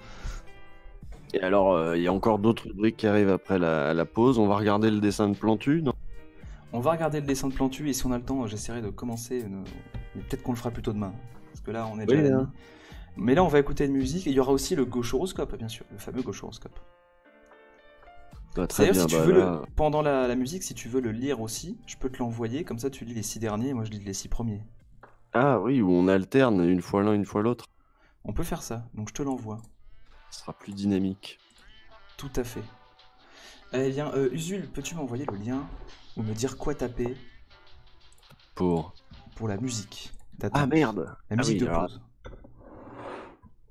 Et alors, il y a encore d'autres rubriques qui arrivent après la pause. On va regarder le dessin de Plantu, non? On va regarder le dessin de Plantu et si on a le temps, j'essaierai de commencer. Mais peut-être qu'on le fera plutôt demain. Parce que là, on est déjà Oui, à la hein. nuit. Mais là, on va écouter une musique et il y aura aussi le gauche-horoscope, bien sûr. Le fameux gauche-horoscope. Bah, très D'ailleurs, bien, si tu bah, veux là, pendant la musique, si tu veux le lire aussi, je peux te l'envoyer. Comme ça, tu lis les 6 derniers et moi, je lis les 6 premiers. Ah oui, où on alterne une fois l'un, une fois l'autre. On peut faire ça. Donc, je te l'envoie. Ce sera plus dynamique. Tout à fait. Eh bien, Usul, peux-tu m'envoyer le lien ou me dire quoi taper Pour... pour la musique Ah d'attente. merde! La musique de alors, pause.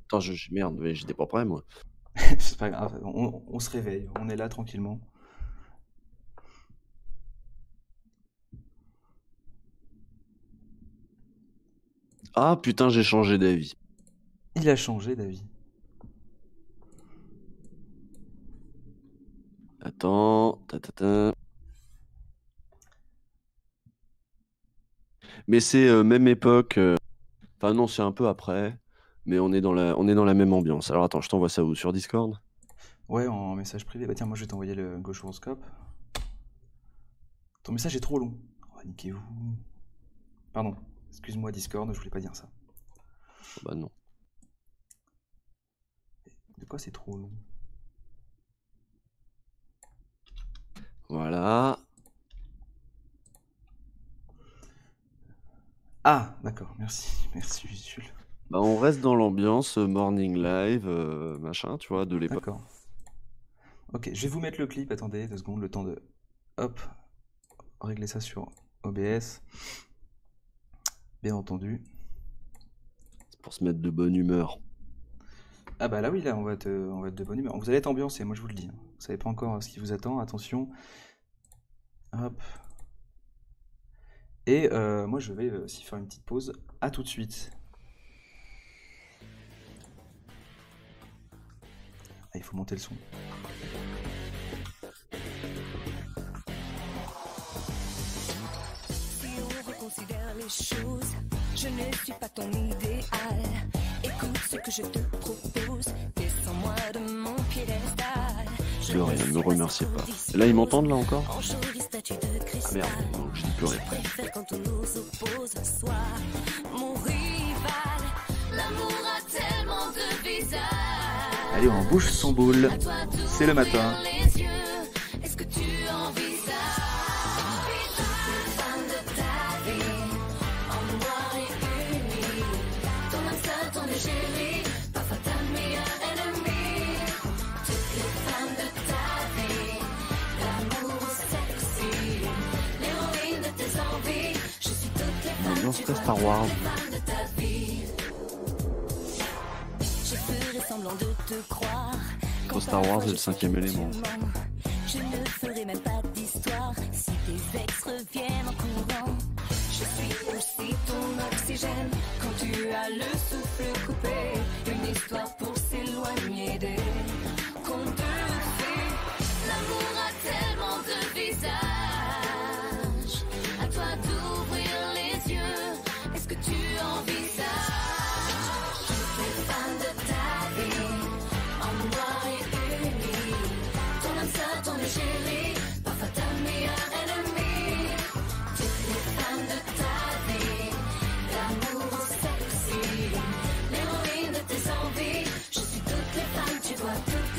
Attends, merde, mais j'étais pas prêt, moi. C'est pas grave, on se réveille, on est là tranquillement. Ah putain, j'ai changé d'avis. Il a changé d'avis. Attends, ta. Mais c'est même époque. Enfin non, c'est un peu après, mais on est dans la même ambiance. Alors attends, je t'envoie ça où? Sur Discord? Ouais, en message privé. Bah tiens, moi je vais t'envoyer le gauche horoscope. Ton message est trop long. Oh, niquez-vous. Pardon, excuse-moi Discord, je voulais pas dire ça. Bah non. De quoi c'est trop long? Voilà. Ah, d'accord, merci, merci Jules. Bah on reste dans l'ambiance morning live, machin, tu vois, de l'époque. D'accord. Ok, je vais vous mettre le clip, attendez 2 secondes, le temps de... Hop, régler ça sur OBS. Bien entendu. C'est pour se mettre de bonne humeur. Ah bah là oui, là on va être de bonne humeur. Vous allez être ambiancé, moi je vous le dis. Vous savez pas encore ce qui vous attend, attention. Hop. Et moi je vais aussi faire une petite pause. À tout de suite. Ah, il faut monter le son. Si on reconsidère les choses, je ne suis pas ton idéal. Écoute ce que je te propose, descends-moi de mon piédestal. Plus rien, ne me remerciez pas. Là, ils m'entendent là encore? Ah merde, non, je dis plus rien. Préfère quand on nous oppose, sois mon rival. L'amour a tellement de visages. Allez, on bouge son boule. C'est le matin. Les yeux, est-ce que tu envisages femme de ta vie, en noir et Non, c'était Star Wars. Je ferai semblant de te croire. Entre Star Wars et le 5e élément. Je ne ferai même pas d'histoire si tes ex reviennent en courant. Je suis aussi ton oxygène quand tu as le souffle coupé. Une histoire pour s'éloigner des contes de fées. L'amour a tellement de visages. À toi d'ouvrir les yeux. Est-ce que tu envisages toutes les femmes de ta vie en noir et uni? Ton âme sœur, ton chérie, parfois ta meilleure ennemie. Toutes les femmes de ta vie, l'amour sexy, l'héroïne de tes envies. Je suis toutes les femmes, tu dois toutes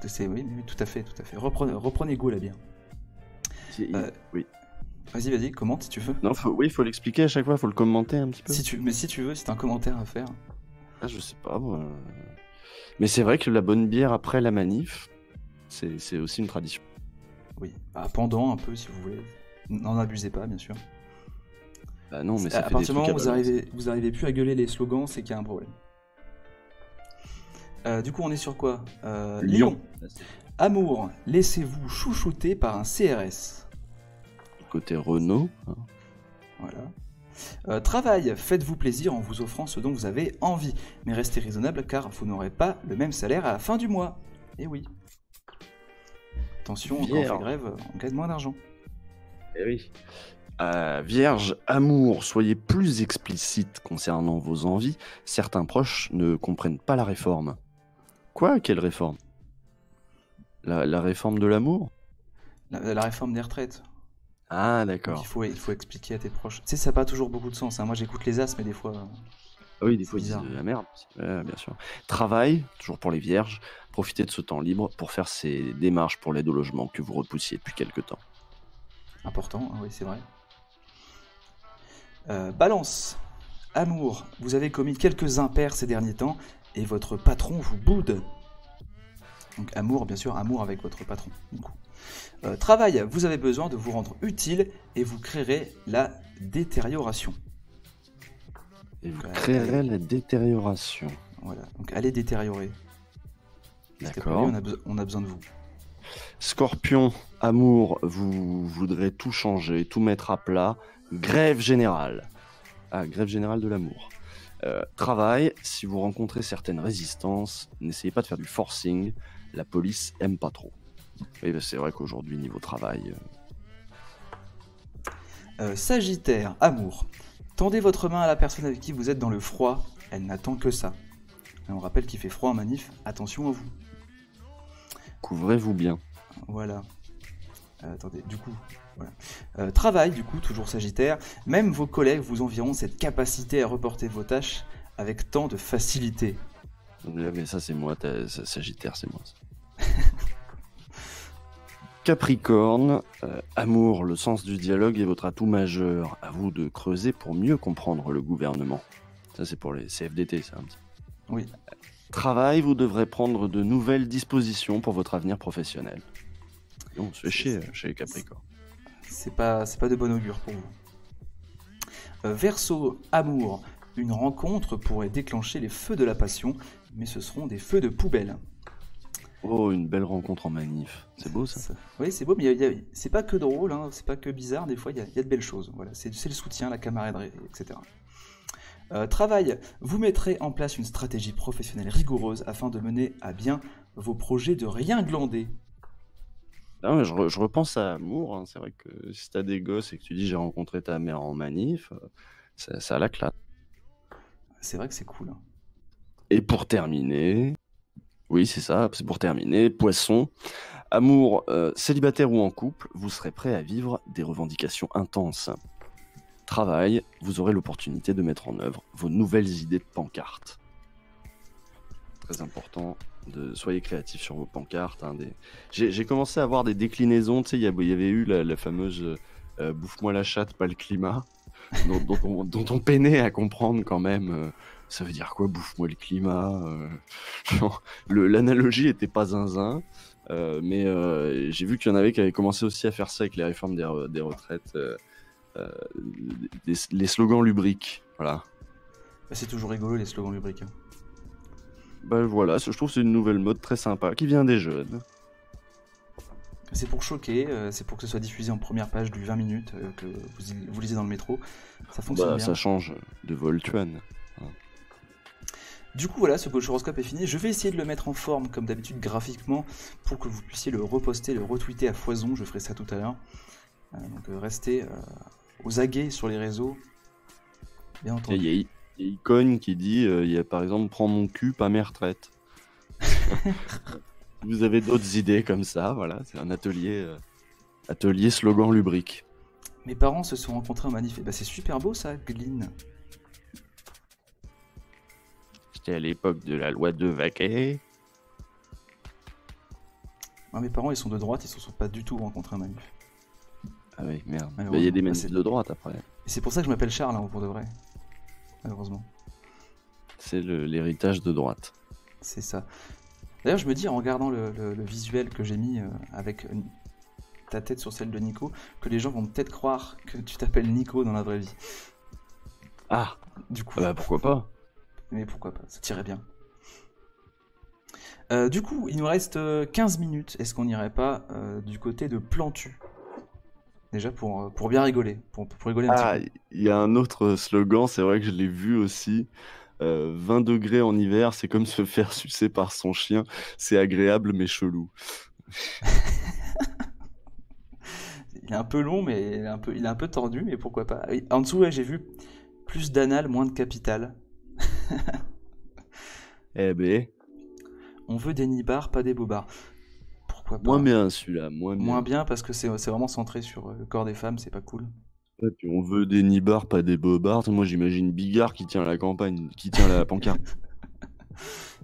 Oui, tout à fait. Reprenez goût à la bière. Oui. Vas-y, commente si tu veux. Non, il faut l'expliquer à chaque fois, faut le commenter un petit peu. Mais si tu veux, si t'as un commentaire à faire. Ah, je sais pas, moi. Mais c'est vrai que la bonne bière après la manif, c'est aussi une tradition. Oui, pendant un peu si vous voulez. N'en abusez pas, bien sûr. Bah non, mais ça À fait des partir du trucs moment à où balancer. vous arrivez plus à gueuler les slogans, c'est qu'il y a un problème. Du coup, on est sur quoi Lyon. Amour, laissez-vous chouchouter par un CRS. Côté Renault. Hein. Voilà. Travail, faites-vous plaisir en vous offrant ce dont vous avez envie, mais restez raisonnable car vous n'aurez pas le même salaire à la fin du mois. Eh oui. Attention, quand on fait grève, on gagne moins d'argent. Eh oui. Vierge, amour, soyez plus explicite concernant vos envies. Certains proches ne comprennent pas la réforme. Quoi? Quelle réforme? La réforme de l'amour? La réforme des retraites. Ah, Donc, d'accord. il faut expliquer à tes proches. Tu sais, ça n'a pas toujours beaucoup de sens. Hein. Moi, j'écoute les as, mais des fois. Ah oui, des fois, ils disent bizarre. de la merde. Ouais, bien sûr. Travail, toujours pour les vierges. Profitez de ce temps libre pour faire ces démarches pour l'aide au logement que vous repoussiez depuis quelque temps. Important, hein, oui, c'est vrai. Balance. Amour, vous avez commis quelques impairs ces derniers temps et votre patron vous boude. Donc amour, bien sûr, amour avec votre patron. Du coup. Travail, vous avez besoin de vous rendre utile et vous créerez la détérioration. Et vous créerez la détérioration. Voilà, donc allez détériorer. Parce D'accord. qu'après, on a besoin de vous. Scorpion, amour, vous voudrez tout changer, tout mettre à plat. Grève générale. Ah, grève générale de l'amour. Travail, si vous rencontrez certaines résistances, n'essayez pas de faire du forcing. La police aime pas trop. Oui, bah, c'est vrai qu'aujourd'hui, niveau travail... Sagittaire, amour. Tendez votre main à la personne avec qui vous êtes dans le froid. Elle n'attend que ça. Et on rappelle qu'il fait froid en manif. Attention à vous. Couvrez-vous bien. Voilà. Attendez, du coup, voilà. Travail, du coup, toujours Sagittaire. Même vos collègues vous envieront cette capacité à reporter vos tâches avec tant de facilité. Mais ça, c'est moi, Sagittaire, c'est moi. Ça. Capricorne, amour, le sens du dialogue est votre atout majeur. À vous de creuser pour mieux comprendre le gouvernement. Ça, c'est pour les CFDT, ça, un petit peu. Oui. Travail, vous devrez prendre de nouvelles dispositions pour votre avenir professionnel. Et on se fait chier chez les Capricornes. C'est pas de bon augure pour vous. Verseau, amour. Une rencontre pourrait déclencher les feux de la passion, mais ce seront des feux de poubelle. Oh, une belle rencontre en manif. C'est beau, ça. Oui, c'est beau, mais c'est pas que drôle, hein, c'est pas que bizarre, des fois il y a de belles choses. Voilà, c'est le soutien, la camaraderie, etc. Travail, vous mettrez en place une stratégie professionnelle rigoureuse afin de mener à bien vos projets de rien glander. Non, mais je repense à amour. Hein. C'est vrai que si t'as des gosses et que tu dis j'ai rencontré ta mère en manif, ça a la classe. C'est vrai que c'est cool. Hein. Et pour terminer, oui, c'est ça, c'est pour terminer, Poisson, amour, célibataire ou en couple, vous serez prêt à vivre des revendications intenses. Travail, vous aurez l'opportunité de mettre en œuvre vos nouvelles idées de pancartes. Très important, soyez créatifs sur vos pancartes. Hein, j'ai commencé à avoir des déclinaisons, tu sais, il y avait eu la fameuse bouffe-moi la chatte, pas le climat, dont on peinait à comprendre quand même. Ça veut dire quoi, bouffe-moi le climat l'analogie était pas zinzin, mais j'ai vu qu'il y en avait qui avaient commencé aussi à faire ça avec les réformes des retraites, les slogans lubriques, voilà. Bah, c'est toujours rigolo les slogans lubriques. Hein. Bah voilà, je trouve que c'est une nouvelle mode très sympa qui vient des jeunes. C'est pour choquer, c'est pour que ce soit diffusé en première page du 20 minutes, que vous lisez dans le métro. Ça fonctionne bien. Ça change de Voltuan. Du coup voilà, ce coach horoscope est fini. Je vais essayer de le mettre en forme comme d'habitude graphiquement pour que vous puissiez le reposter, le retweeter à foison. Je ferai ça tout à l'heure. Donc restez aux aguets sur les réseaux. Bien entendu. Il y a Icône qui dit, il y a par exemple prends mon cul, pas mes retraites. Vous avez d'autres idées comme ça, voilà, c'est un atelier slogan lubrique. Mes parents se sont rencontrés en manif. Bah, c'est super beau ça, Glyn. C'était à l'époque de la loi de Vaquet. Moi, mes parents, ils sont de droite, ils se sont pas du tout rencontrés en manif. Ah oui, merde. Malheureusement. Bah, il y a des Bah, manifs c'est- de droite après. Et c'est pour ça que je m'appelle Charles, hein, pour de vrai. Malheureusement. C'est l'héritage de droite. C'est ça. D'ailleurs, je me dis, en regardant le visuel que j'ai mis avec ta tête sur celle de Nico, que les gens vont peut-être croire que tu t'appelles Nico dans la vraie vie. Ah, Du coup, bah pourquoi pas. mais pourquoi pas, ça tirait bien. Du coup, il nous reste 15 minutes. Est-ce qu'on n'irait pas du côté de Plantu? Déjà pour bien rigoler, pour rigoler un Ah, petit peu. il y a un autre slogan, c'est vrai que je l'ai vu aussi. 20 degrés en hiver, c'est comme se faire sucer par son chien. C'est agréable mais chelou. Il est un peu long, mais il est un peu tordu, mais pourquoi pas. Ah oui, en dessous, ouais, j'ai vu plus d'anal, moins de capital. Eh ben, On veut des nibards, pas des bobards. Pourquoi pas? moins bien celui-là, moins bien. Moins bien parce que c'est vraiment centré sur le corps des femmes, c'est pas cool. Ouais, puis on veut des nibards, pas des bobards. Moi j'imagine Bigard qui tient la campagne, qui tient la pancarte.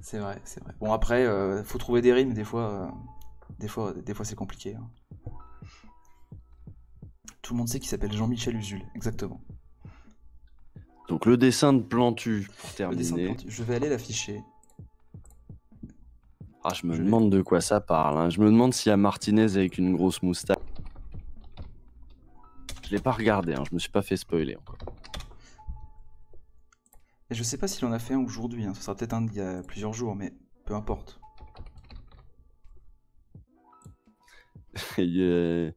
C'est vrai, c'est vrai. Bon après, faut trouver des rimes, des fois c'est compliqué. Hein. Tout le monde sait qu'il s'appelle Jean-Michel Usul, exactement. Donc le dessin de Plantu, pour Le dessin de terminer. Plantu, je vais aller l'afficher. Ah, je me Je l'ai. demande de quoi ça parle. Hein. Je me demande s'il y a Martinez avec une grosse moustache. Je l'ai pas regardé, hein. Je me suis pas fait spoiler encore. Et je sais pas s'il en a fait un aujourd'hui, hein. Ce sera peut-être un d'il y a plusieurs jours, mais peu importe. Il y a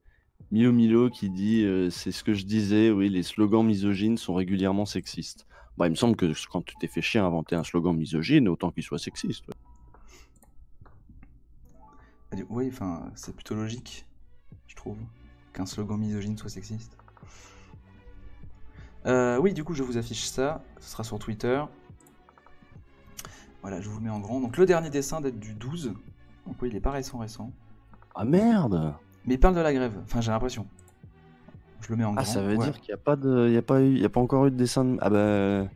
Milo Milo qui dit c'est ce que je disais, oui, les slogans misogynes sont régulièrement sexistes. Bah, il me semble que quand tu t'es fait chier à inventer un slogan misogyne, autant qu'il soit sexiste. Ouais. Oui, enfin, c'est plutôt logique, je trouve, qu'un slogan misogyne soit sexiste. Oui, du coup, je vous affiche ça. Ce sera sur Twitter. Voilà, je vous le mets en grand. Donc, le dernier dessin date du 12. Donc, oui, il est pas récent. Ah merde! Mais il parle de la grève. Enfin, j'ai l'impression. Je le mets en grand. Ah, ça veut Ouais. dire qu'il n'y a pas de, il y a pas encore eu de dessin de... Ah bah...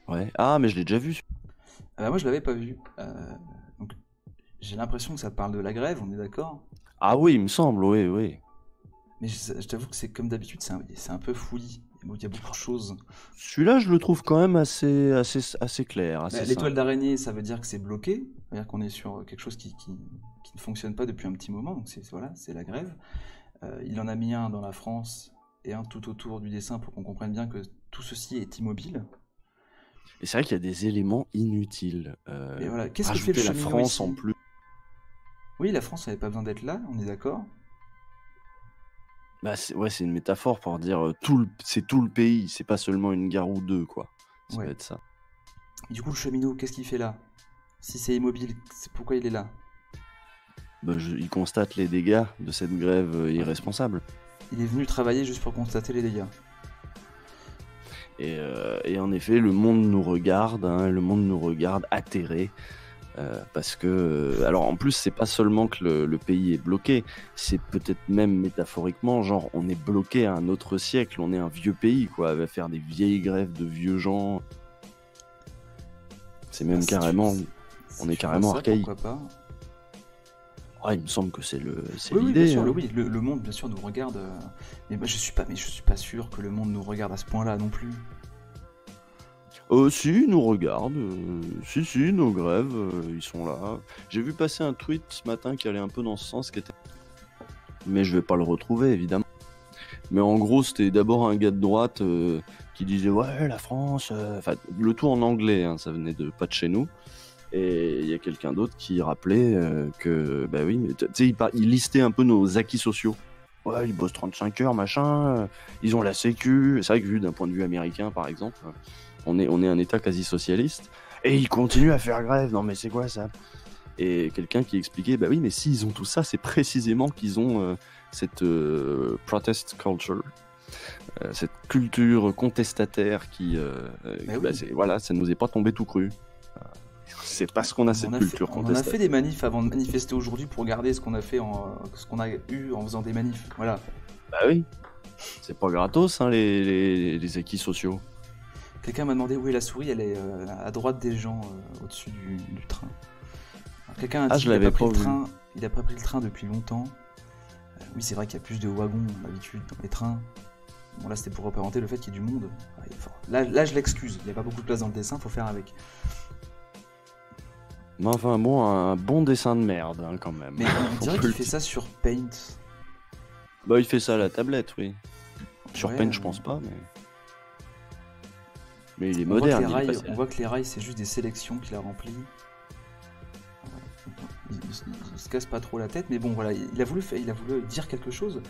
Ouais. Ah, mais je l'ai déjà vu. Moi, je l'avais pas vu. Donc, j'ai l'impression que ça parle de la grève, on est d'accord? Ah oui, il me semble, oui, oui. Mais je t'avoue que c'est comme d'habitude, c'est un peu fouillis. Il y a beaucoup de choses. Celui-là, je le trouve quand même assez clair, assez L'étoile simple. d'araignée, ça veut dire que c'est bloqué. C'est-à-dire qu'on est sur quelque chose qui ne fonctionne pas depuis un petit moment. Donc, voilà, c'est la grève. Il en a mis un dans la France et un tout autour du dessin pour qu'on comprenne bien que tout ceci est immobile. Et c'est vrai qu'il y a des éléments inutiles. Et voilà, qu'est-ce que fait Rajouter le la cheminot France ici? en plus. Oui, la France n'avait pas besoin d'être là, on est d'accord? Bah, c'est une métaphore pour dire c'est tout le pays, c'est pas seulement une gare ou deux, quoi. Ça Ouais. va être ça. Du coup, le cheminot, qu'est-ce qu'il fait là? Si c'est immobile, pourquoi il est là? Bah, il constate les dégâts de cette grève irresponsable. Il est venu travailler juste pour constater les dégâts. Et en effet, le monde nous regarde, hein, le monde nous regarde atterré. Parce que, alors en plus, c'est pas seulement que le pays est bloqué, c'est peut-être même métaphoriquement, genre on est bloqué à un autre siècle, on est un vieux pays, quoi, à faire des vieilles grèves de vieux gens. C'est même Ah, si carrément, tu- on si est tu carrément vois ça, archaïque. pourquoi pas? Ouais, il me semble que c'est Oui, oui, bien l'idée. sûr, Hein. le monde, bien sûr, nous regarde. Mais moi, je suis pas sûr que le monde nous regarde à ce point-là non plus. Si, ils nous regardent. Si, nos grèves, ils sont là. J'ai vu passer un tweet ce matin qui allait un peu dans ce sens, mais je vais pas le retrouver, évidemment. Mais en gros, c'était d'abord un gars de droite qui disait ouais, la France. Enfin, le tout en anglais, hein, ça venait pas de chez nous. Et il y a quelqu'un d'autre qui rappelait que, bah oui, mais tu sais, il listait un peu nos acquis sociaux. Ouais, ils bossent 35 heures, machin. Ils ont la sécu. C'est vrai que vu d'un point de vue américain, par exemple, on est un État quasi socialiste. Et ils continuent à faire grève. Non, mais c'est quoi ça? Et quelqu'un qui expliquait, bah oui, mais s'ils ont tout ça, c'est précisément qu'ils ont cette protest culture, cette culture contestataire qui, oui. voilà, ça nous est pas tombé tout cru. C'est parce qu'on a cette culture on en a contestataire. fait des manifs avant de manifester aujourd'hui pour regarder ce qu'on a fait, ce qu'on a eu en faisant des manifs. Voilà. Bah oui, c'est pas gratos, hein, les acquis sociaux. Quelqu'un m'a demandé où est la souris, elle est à droite des gens, au-dessus du train. Alors, quelqu'un a dit Ah, je qu'il a l'avais pas pris pas le vu. train, il a pas pris le train depuis longtemps. Oui, c'est vrai qu'il y a plus de wagons d'habitude dans les trains. Bon, là, c'était pour représenter le fait qu'il y ait du monde. Là, je l'excuse. Il n'y a pas beaucoup de place dans le dessin, faut faire avec. Mais enfin bon, un bon dessin de merde hein, quand même. Mais on dirait peut qu'il le fait dire. ça sur Paint. Bah il fait ça à la tablette, oui. Sur Ouais, Paint, je pense pas, mais il est moderne. il est passé à- On voit que les rails, c'est juste des sélections qu'il a remplies. Il se casse pas trop la tête, mais bon, voilà, il a voulu dire quelque chose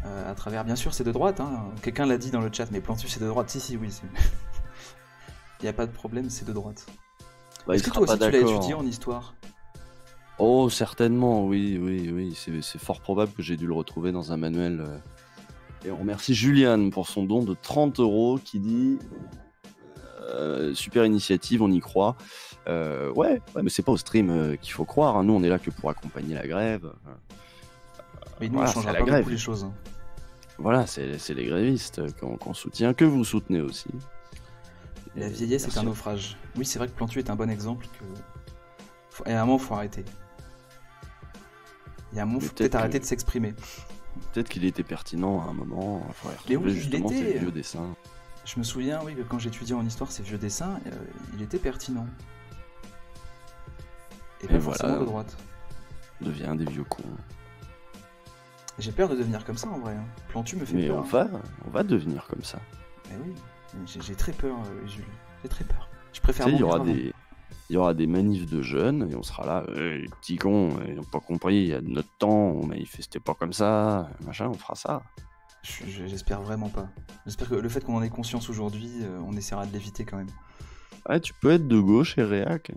à travers. Bien sûr, c'est de droite. Hein. Quelqu'un l'a dit dans le chat, mais Plantu, c'est de droite. Si, oui. Il n'y a pas de problème, c'est de droite. Bah, il Est-ce que sera toi pas aussi tu l'as d'accord. étudié en histoire? Oh, certainement, oui. C'est fort probable que j'ai dû le retrouver dans un manuel. Et on remercie Juliane pour son don de 30 € qui dit super initiative, on y croit. Ouais, mais c'est pas au stream qu'il faut croire. Hein. Nous, on est là que pour accompagner la grève. Mais nous, Voilà, on changera c'est la pas grève. beaucoup les choses. Hein. Voilà, c'est les grévistes qu'on soutient, que vous soutenez aussi. La Et vieillesse est merci. un naufrage. Oui, c'est vrai que Plantu est un bon exemple. Et à un moment, faut arrêter. Il y a un moment, Mais faut peut-être peut-être arrêter que- de s'exprimer. Peut-être qu'il était pertinent à un moment. Il faudrait Mais retrouver oui, il justement était. ces vieux dessins. Je me souviens, oui, que quand j'étudiais en histoire ces vieux dessins, il était pertinent. Et pas Et forcément voilà. de droite. On devient des vieux cons. J'ai peur de devenir comme ça en vrai. Hein. Plantu me fait Mais peur. on va devenir comme ça. Mais oui, j'ai très peur, Jules. J'ai très peur. Je préfère Tu sais, mourir il y aura des manifs de jeunes et on sera là, les petits cons, ils n'ont pas compris, il y a de notre temps, on manifestait pas comme ça, machin, on fera ça. J'espère vraiment pas. J'espère que le fait qu'on en ait conscience aujourd'hui, on essaiera de l'éviter quand même. Ouais, tu peux être de gauche et réac.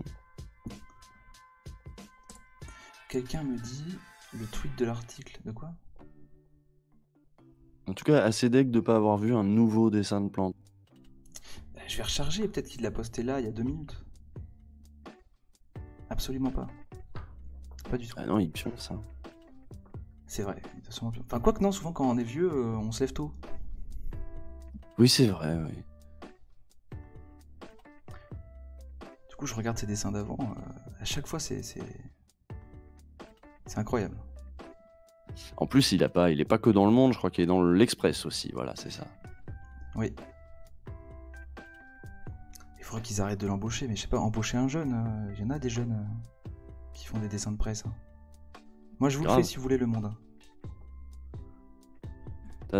Quelqu'un me dit le tweet de l'article. De quoi? En tout cas, assez deg de pas avoir vu un nouveau dessin de plante. Je vais recharger, peut-être qu'il l'a posté là il y a 2 minutes. Absolument pas. Pas du tout. Ah non, il pionce, hein. C'est vrai. De toute façon, enfin, quoi que non, souvent quand on est vieux, on se lève tôt. Oui, c'est vrai, oui. Du coup, je regarde ses dessins d'avant. À chaque fois, c'est incroyable. En plus, il est pas que dans le monde, je crois qu'il est dans l'Express aussi, voilà, c'est ça. Oui. Il faudrait qu'ils arrêtent de l'embaucher, mais je sais pas, embaucher un jeune. Il y en a des jeunes qui font des dessins de presse. Hein. Moi, je vous le Grave. fais si vous voulez le monde. Hein.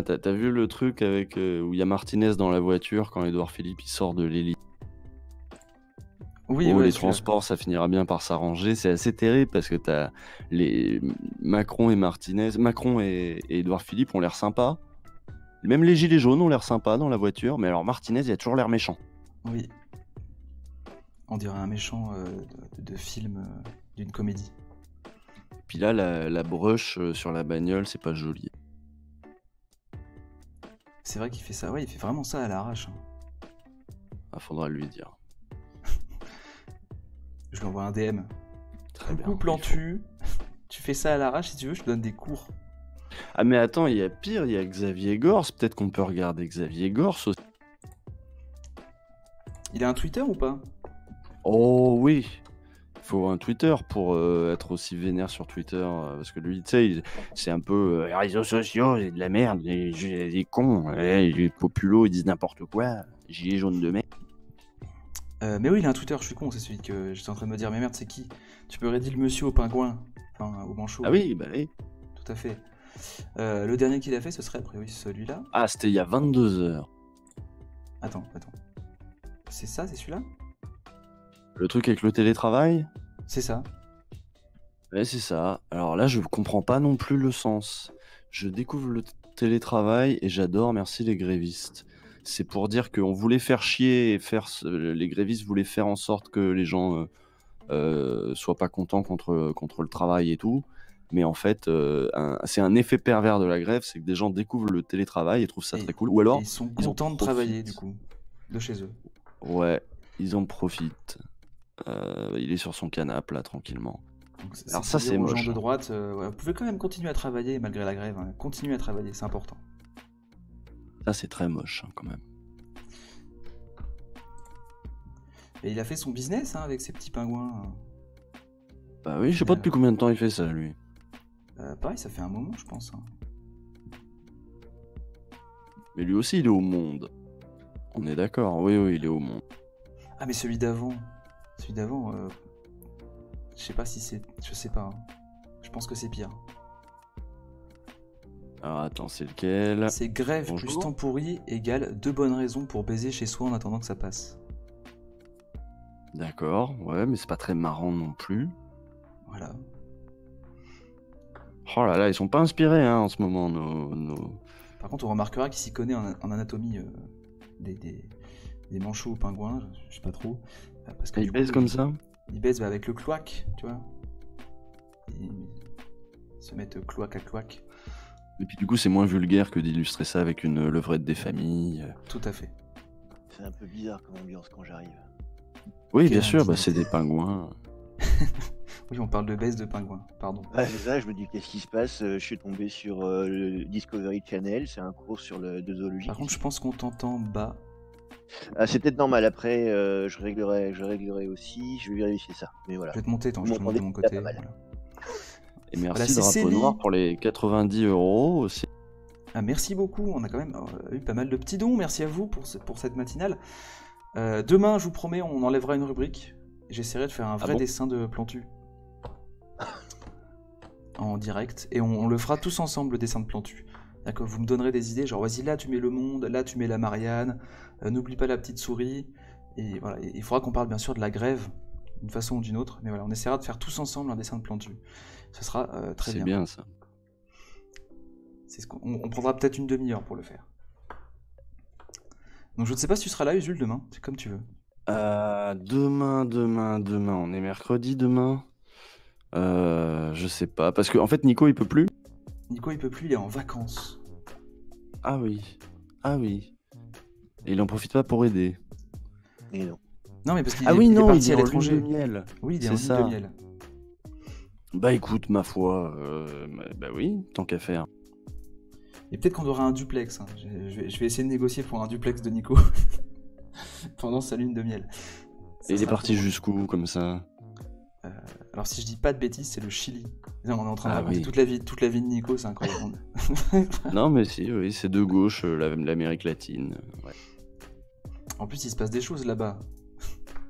T'as vu le truc avec où il y a Martinez dans la voiture quand Édouard Philippe il sort de l'hélice. Oui, Oh, ouais, les celui-là. transports, ça finira bien par s'arranger. C'est assez terrible parce que t'as les Macron et Martinez, Macron et Édouard Philippe ont l'air sympas. Même les gilets jaunes ont l'air sympas dans la voiture, mais alors Martinez, il a toujours l'air méchant. Oui. On dirait un méchant de film d'une comédie. Puis là, la brush sur la bagnole, c'est pas joli. C'est vrai qu'il fait ça. Ouais, il fait vraiment ça à l'arrache. Hein. Ah, faudra lui dire. Je lui envoie un DM. Très bien. Coucou Plantu, tu fais ça à l'arrache, si tu veux, je te donne des cours. Ah mais attends, il y a pire, il y a Xavier Gors. Peut-être qu'on peut regarder Xavier Gors aussi. Il a un Twitter ou pas? Oh oui, il faut un Twitter pour être aussi vénère sur Twitter. Parce que lui, tu sais, c'est un peu les réseaux sociaux, c'est de la merde, les cons, les populos, ils disent n'importe quoi. Gilets jaunes de merde. Mais oui, il a un Twitter, je suis con, c'est celui que j'étais en train de me dire, mais merde, c'est qui? Tu peux aider le monsieur au pingouin, enfin au manchot. Ah oui, bah oui. Tout à fait. Le dernier qu'il a fait, ce serait a priori celui-là. Ah, c'était il y a 22 heures. Attends. C'est ça, c'est celui-là? Le truc avec le télétravail? C'est ça. Ouais, c'est ça. Alors là, je comprends pas non plus le sens. Je découvre le télétravail et j'adore, merci les grévistes. C'est pour dire qu'on voulait faire chier et les grévistes voulaient faire en sorte que les gens soient pas contents contre le travail et tout. Mais en fait, c'est un effet pervers de la grève, c'est que des gens découvrent le télétravail et trouvent ça Et- très cool. Ou alors, Et ils sont ils en contents de travailler, profitent. du coup, de chez eux. ouais, ils en profitent. Il est sur son canapé là, tranquillement. Donc, Alors pour ça, dire c'est aux moche, gens de hein. droite, ouais, vous pouvez quand même continuer à travailler malgré la grève. Hein. Continuez à travailler, c'est important. Ça, c'est très moche hein, quand même. Et il a fait son business hein, avec ses petits pingouins. Bah oui, je sais pas depuis combien de temps il fait ça, lui. Pareil, ça fait un moment, je pense. Hein. Mais lui aussi, il est au monde. On est d'accord, oui, oui, il est au monde. Ah, mais celui d'avant. Celui d'avant, je sais pas si c'est. Je sais pas. Hein. Je pense que c'est pire. Alors attends, c'est lequel? C'est grève Bonjour. plus temps pourri égale 2 bonnes raisons pour baiser chez soi en attendant que ça passe. D'accord, ouais, mais c'est pas très marrant non plus. Voilà. Oh là là, ils sont pas inspirés hein, en ce moment, nos... Par contre, on remarquera qu'il s'y connaît en anatomie des manchots aux pingouins, je sais pas trop. Parce que Ils du baissent coup, comme ça? Ils baissent avec le cloaque, tu vois. Ils se mettent cloaque à cloaque. Et puis du coup, c'est moins vulgaire que d'illustrer ça avec une levrette des familles. Tout à fait. C'est un peu bizarre comme ambiance quand j'arrive. Oui, Quelle bien sûr, bah, intimité. c'est des pingouins. Oui, on parle de baisse de pingouins, pardon. Ouais, c'est ça, je me dis qu'est-ce qui se passe. Je suis tombé sur le Discovery Channel, c'est un cours sur le de zoologie. Par contre, je pense qu'on t'entend bas. Ah, c'est peut-être normal, après je réglerai aussi, je vais vérifier ça. Mais voilà. Je vais te monter, attends, je Vous te monte de mon m'entendez côté. pas mal. Voilà. Et merci Voilà, c'est Drapeau Célie. Noir pour les 90 € aussi. Ah, merci beaucoup, on a quand même eu pas mal de petits dons, merci à vous pour cette matinale. Demain, je vous promets, on enlèvera une rubrique. J'essaierai de faire un vrai bon dessin de Plantu. En direct. Et on le fera tous ensemble, le dessin de Plantu. D'accord, vous me donnerez des idées, genre vas-y, là tu mets le monde, là tu mets la Marianne, n'oublie pas la petite souris. Et voilà, et il faudra qu'on parle bien sûr de la grève, d'une façon ou d'une autre. Mais voilà, on essaiera de faire tous ensemble un dessin de Plantu. Ce sera très C'est bien. bien ça. On prendra peut-être une demi-heure pour le faire. Donc je ne sais pas si tu seras là, Usul, demain. C'est comme tu veux. Demain, on est mercredi demain. Je sais pas, parce que en fait Nico il peut plus. Nico, il peut plus, il est en vacances. Ah oui, ah oui. Et il en profite pas pour aider. Et non. Non, mais parce qu'il Ah est, oui, il est non, parti il à est en l'étranger. lune de miel. Oui, il est C'est en ça. lune de miel. Bah écoute, ma foi, bah oui, tant qu'à faire. Et peut-être qu'on aura un duplex. Hein. Je vais essayer de négocier pour un duplex de Nico pendant sa lune de miel. Ça Et il est sera parti cool. jusqu'où comme ça? Alors si je dis pas de bêtises, c'est le Chili. Là, on est en train de Ah raconter oui. toute la vie de Nico, c'est incroyable. Non mais si, oui, c'est de gauche, l'Amérique latine. Ouais. En plus, il se passe des choses là-bas.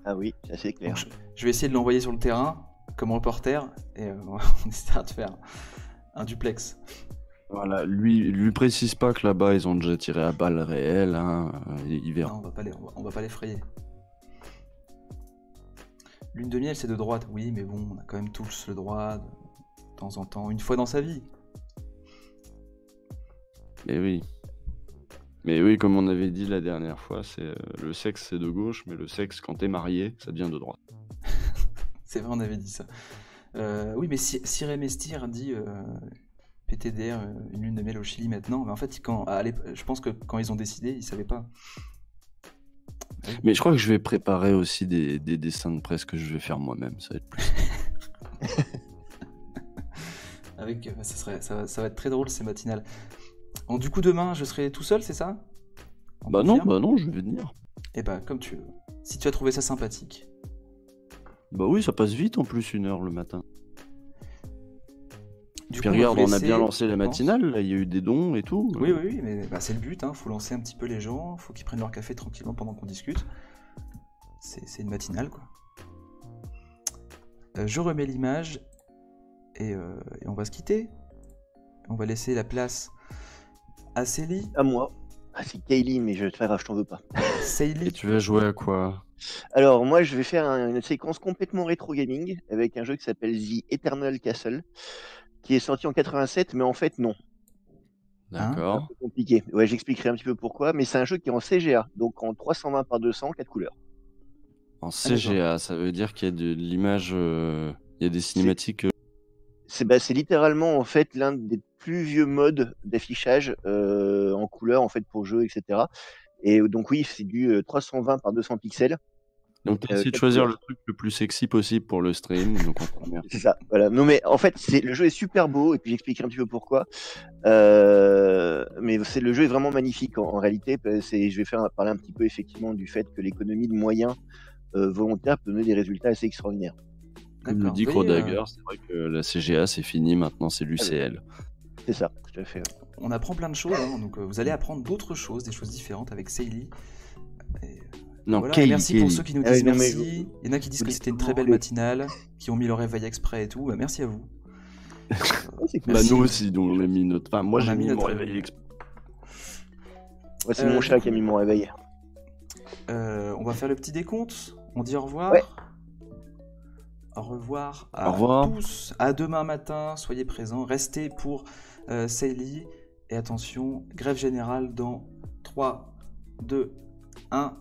Ah oui, c'est assez clair. Donc, je vais essayer de l'envoyer sur le terrain comme reporter et on essaiera de faire un duplex. Voilà, lui précise pas que là-bas ils ont déjà tiré à balles réelles, hein. Il verra. Non, on va pas l'effrayer. Lune de miel, c'est de droite. Oui, mais bon, on a quand même tous le droit de temps en temps, une fois dans sa vie. Mais oui. Mais oui, comme on avait dit la dernière fois, c'est le sexe c'est de gauche, mais le sexe quand t'es marié, ça devient de droite. C'est vrai, on avait dit ça. Oui, mais Cyril Mestir dit PTDR, une lune de miel au Chili maintenant. Mais en fait, je pense que quand ils ont décidé, ils savaient pas. Mais je crois que je vais préparer aussi des dessins de presse que je vais faire moi-même, ça va être plus. Avec, ça va être très drôle ces matinales. Bon, du coup, demain, je serai tout seul, c'est ça? On confirme Bah non, je vais venir. Eh bah, comme tu veux. Si tu as trouvé ça sympathique. Bah oui, ça passe vite en plus 1 heure le matin. Du Puis coup, regarde, va vous on a laisser, bien lancé la je pense. matinale, là, il y a eu des dons et tout. Oui, mais bah, c'est le but, hein. Faut lancer un petit peu les gens, faut qu'ils prennent leur café tranquillement pendant qu'on discute. C'est une matinale, quoi. Je remets l'image et on va se quitter. On va laisser la place à Célie. À moi. Ah, c'est Kaylee, mais c'est pas grave, je t'en veux pas. Et Célie. tu vas jouer à quoi? Alors, moi, je vais faire une séquence complètement rétro gaming avec un jeu qui s'appelle The Eternal Castle, qui est sorti en 87, mais en fait, non. D'accord. C'est compliqué. Ouais, j'expliquerai un petit peu pourquoi, mais c'est un jeu qui est en CGA, donc en 320 par 200, 4 couleurs. En CGA, ça veut dire qu'il y a de l'image, il y a des cinématiques. C'est littéralement en fait l'un des plus vieux modes d'affichage en couleur en fait pour jeu, etc. Et donc oui, c'est du 320 par 200 pixels. Donc t'as essayé de 4 choisir couleurs. le truc le plus sexy possible pour le stream, donc on te remercie. C'est ça, voilà. Non mais en fait, le jeu est super beau et puis j'expliquerai un petit peu pourquoi. Mais le jeu est vraiment magnifique en réalité. Je vais parler un petit peu effectivement du fait que l'économie de moyens volontaires peut donner des résultats assez extraordinaires. Comme le D'accord. dit Vous voyez, Dagger, c'est vrai que la CGA c'est fini, maintenant c'est l'UCL. C'est ça, tout à fait. on apprend plein de choses, hein, donc vous allez apprendre d'autres choses, des choses différentes avec Seili. Et Non, voilà, Kaylee, merci pour Kaylee. ceux qui nous Ah disent oui, non, mais merci. Il y en a qui disent vous que dites c'était une comment très belle on fait. matinale, qui ont mis leur réveil exprès et tout. Merci à vous. Ouais, c'est cool. Bah Merci. nous aussi, donc on a mis notre... Enfin, moi On a j'ai mis mis mon notre réveil réveil. exprès. Ouais, c'est mon du chat coup, qui a mis mon réveil. on va faire le petit décompte. On dit au revoir. Ouais. Au revoir à Au revoir. tous. À demain matin. Soyez présents. Restez pour Seili. Et attention, grève générale dans 3, 2, 1.